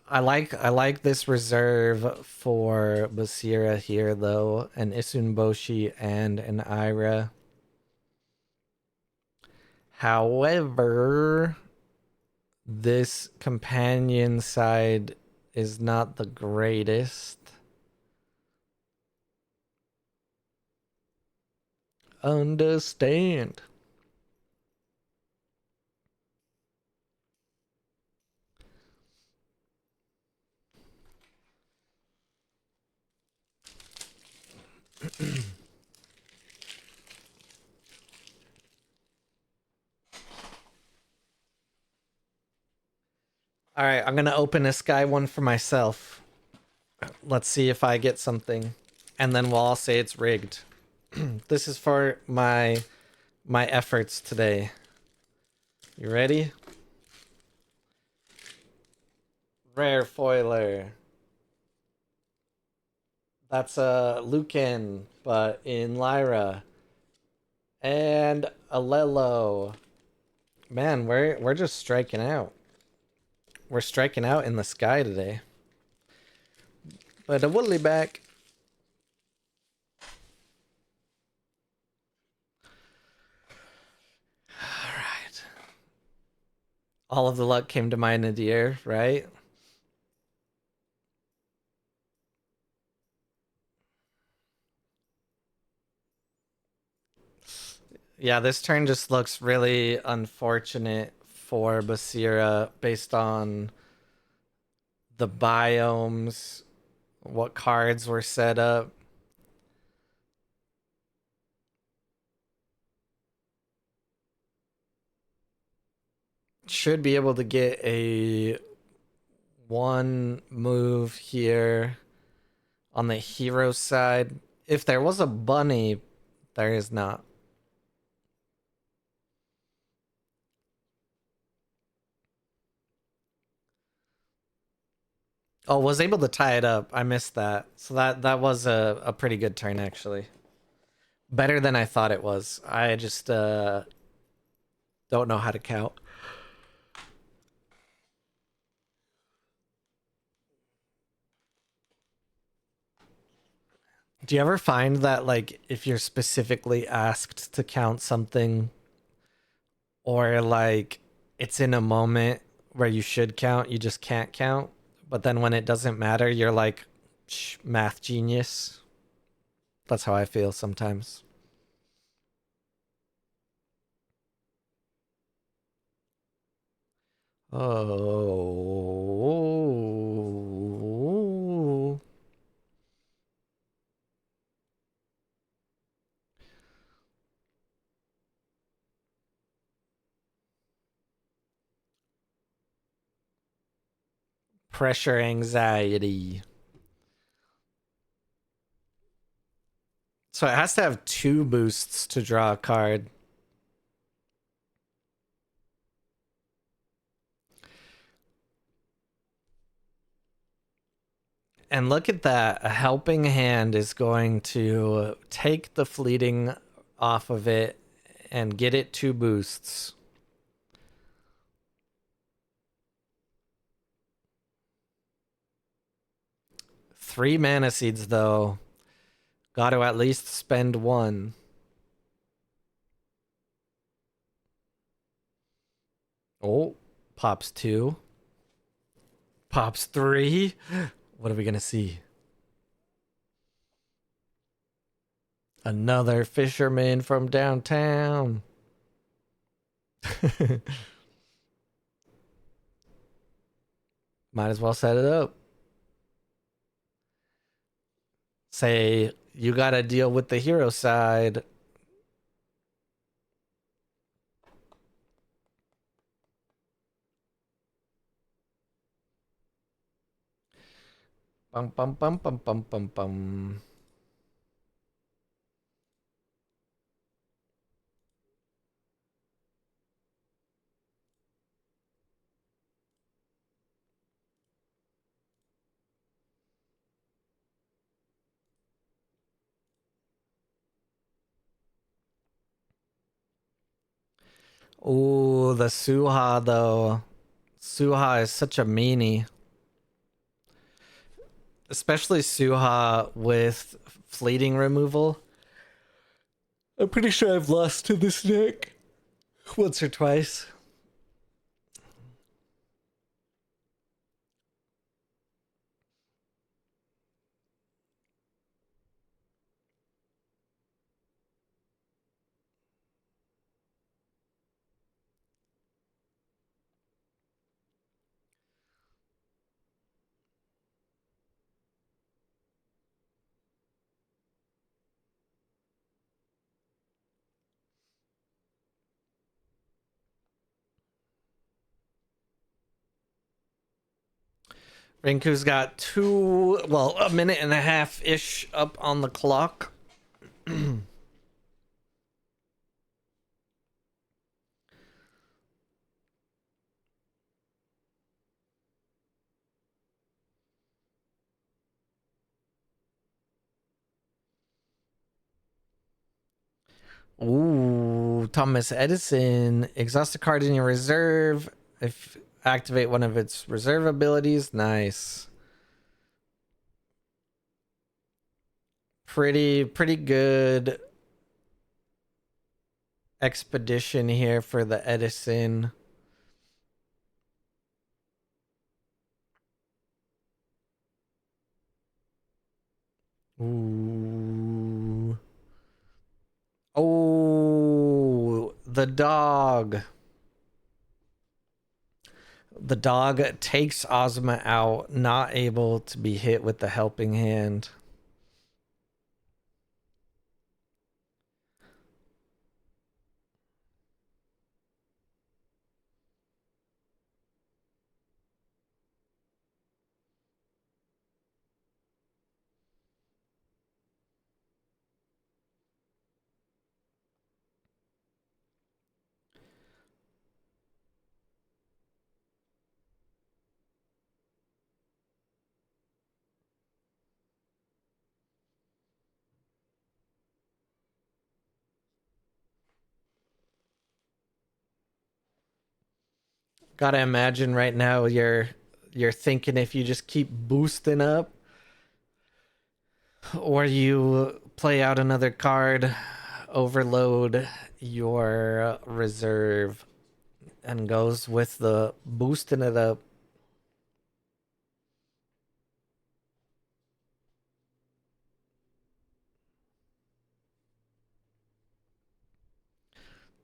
I like this reserve for Basira here though, an Isunboshi and an Ira. However, this companion side is not the greatest. Understand. All right, I'm gonna open a sky one for myself. Let's see if I get something, and then we'll all say it's rigged. This is for my efforts today. You ready? Rare foiler. That's a Lucan, but in Lyra. And a Lelo. Man, we're just striking out. We're striking out in the sky today. But a Woolly back. Alright. All of the luck came to my Nadir, right? Yeah, this turn just looks really unfortunate for Basira based on the biomes, what cards were set up. Should be able to get a one move here on the hero side. If there was a bunny, there is not. Oh, was able to tie it up. I missed that. So that was a pretty good turn actually. Better than I thought it was. I just don't know how to count. Do you ever find that like if you're specifically asked to count something or like it's in a moment where you should count, you just can't count, but then when it doesn't matter, you're like math genius. That's how I feel sometimes. Oh. Pressure anxiety. So it has to have two boosts to draw a card. And look at that. A helping hand is going to take the fleeting off of it and get it two boosts. Three mana seeds, though. Got to at least spend one. Oh, pops two. Pops three. What are we going to see? Another fisherman from downtown. Might as well set it up. Say, you got to deal with the hero side. Bum, bum, bum, bum, bum, bum, bum. Ooh, the Suha, though. Suha is such a meanie. Especially Suha with fleeting removal. I'm pretty sure I've lost to this deck once or twice. Rinku's got a minute and a half ish up on the clock. Ooh, Thomas Edison. Exhaust a card in your reserve. If activate one of its reserve abilities. Nice. Pretty good expedition here for the Edison. Ooh. Oh, the dog. The dog takes Ozma out, not able to be hit with the helping hand. Gotta imagine right now you're thinking if you just keep boosting up or you play out another card, overload your reserve and goes with the boosting it up.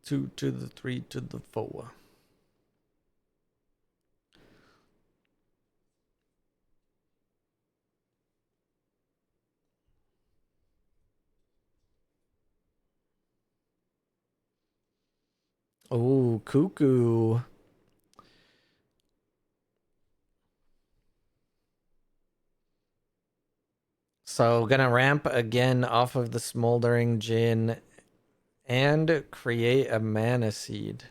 Two to the three to the four. Oh, cuckoo. So gonna ramp again off of the smoldering gin and create a mana seed.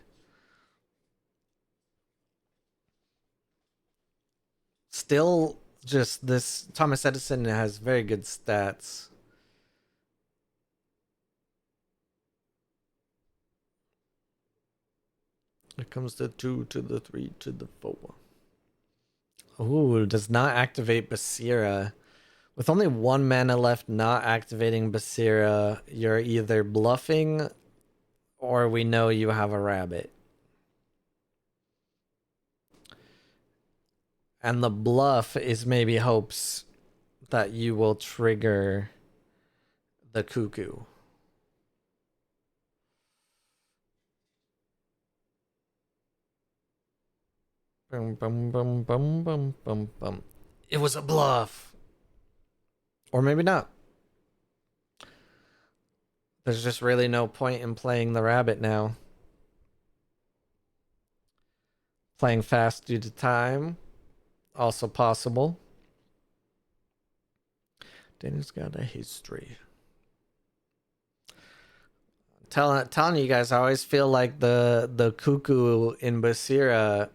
Still just this Thomas Edison has very good stats. It comes to two to the three to the four. Ooh, does not activate Basira. With only one mana left, not activating Basira, you're either bluffing or we know you have a rabbit. And the bluff is maybe hopes that you will trigger the cuckoo. Bum, bum, bum, bum, bum, bum, bum. It was a bluff. Or maybe not. There's just really no point in playing the rabbit now. Playing fast due to time. Also possible. Danny's got a history. Telling you guys, I always feel like the cuckoo in Basira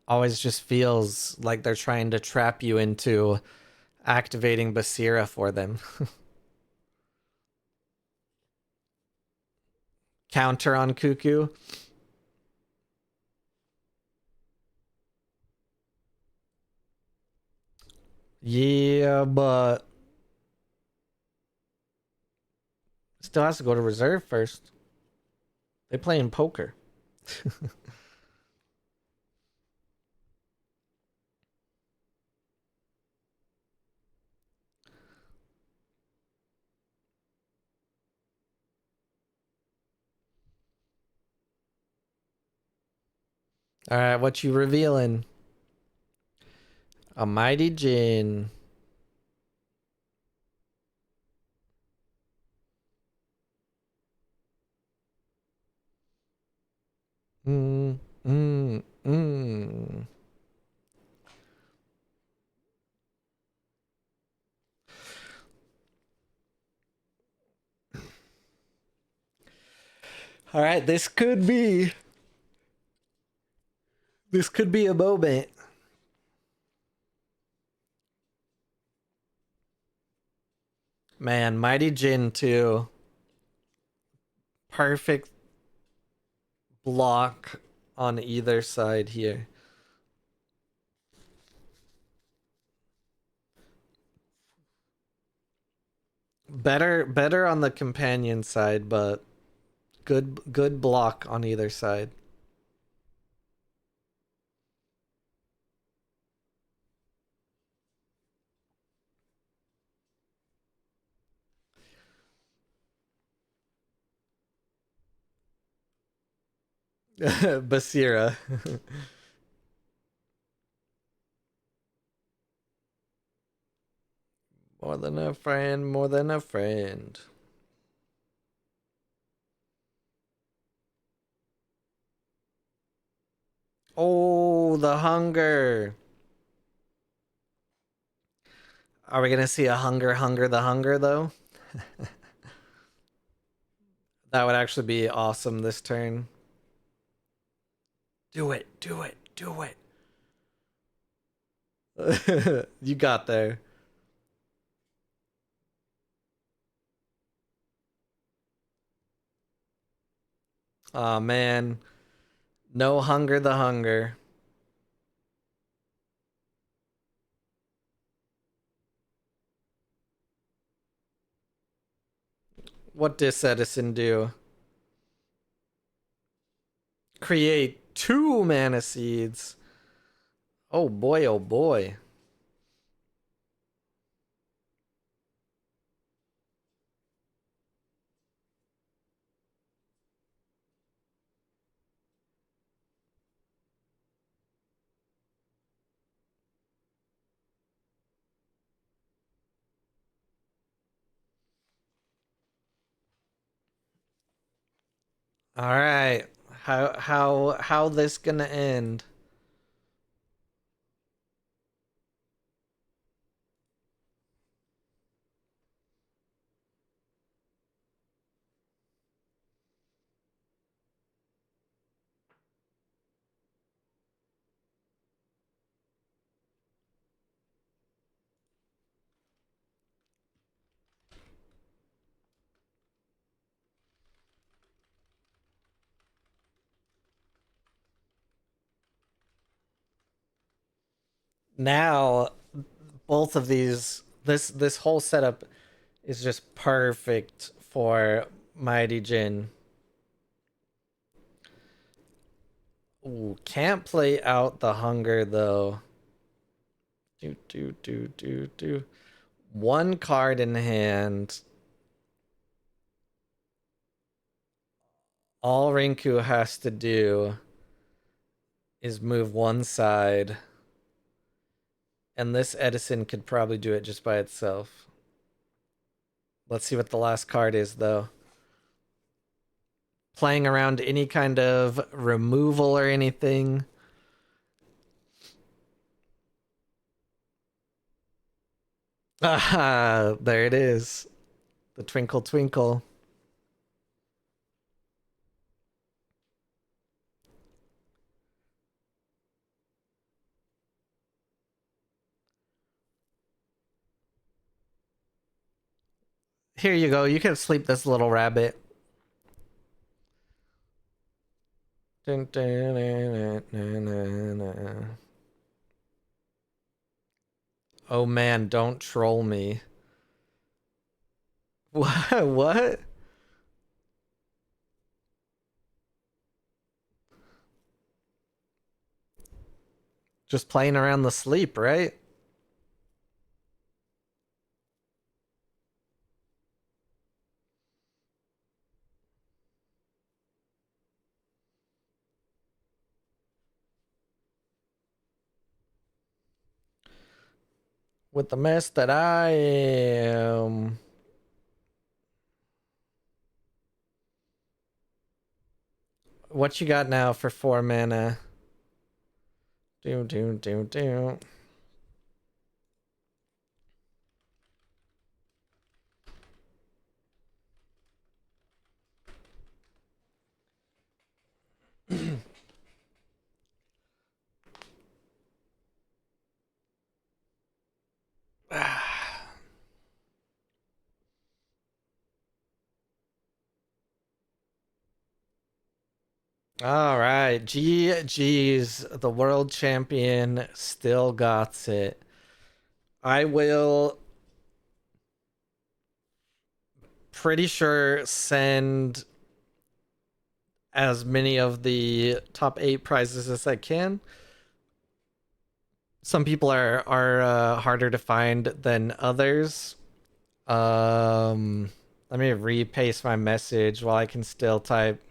always just feels like they're trying to trap you into activating Basira for them. Counter on cuckoo. Yeah, but still has to go to reserve first. They play in poker. All right, what you revealing? A mighty Jin. Mm, mm, mm. All right, this could be a moment. Man, Mighty Jin too. Perfect block on either side here. Better on the companion side, but good block on either side. Basira. More than a friend, more than a friend. Oh, the hunger. Are we gonna see a hunger the hunger though? That would actually be awesome this turn. Do it, do it, do it. You got there. Oh man. No hunger the hunger. What does Edison do? Create 2 mana seeds. Oh boy, oh boy. All right. How this gonna end? Now both of these this whole setup is just perfect for Mighty Jin. Ooh, can't play out the hunger though. Do. One card in hand. All Rinku has to do is move one side. And this Edison could probably do it just by itself. Let's see what the last card is, though. Playing around any kind of removal or anything. Ah, there it is. The twinkle twinkle. Here you go. You can sleep this little rabbit. Oh man, don't troll me. What? What? Just playing around the sleep, right? With the mess that I am. What you got now for 4 mana? Do. All right, GG's. The world champion still got it. I will pretty sure send as many of the top 8 prizes as I can. Some people are harder to find than others. Let me repaste my message while I can still type.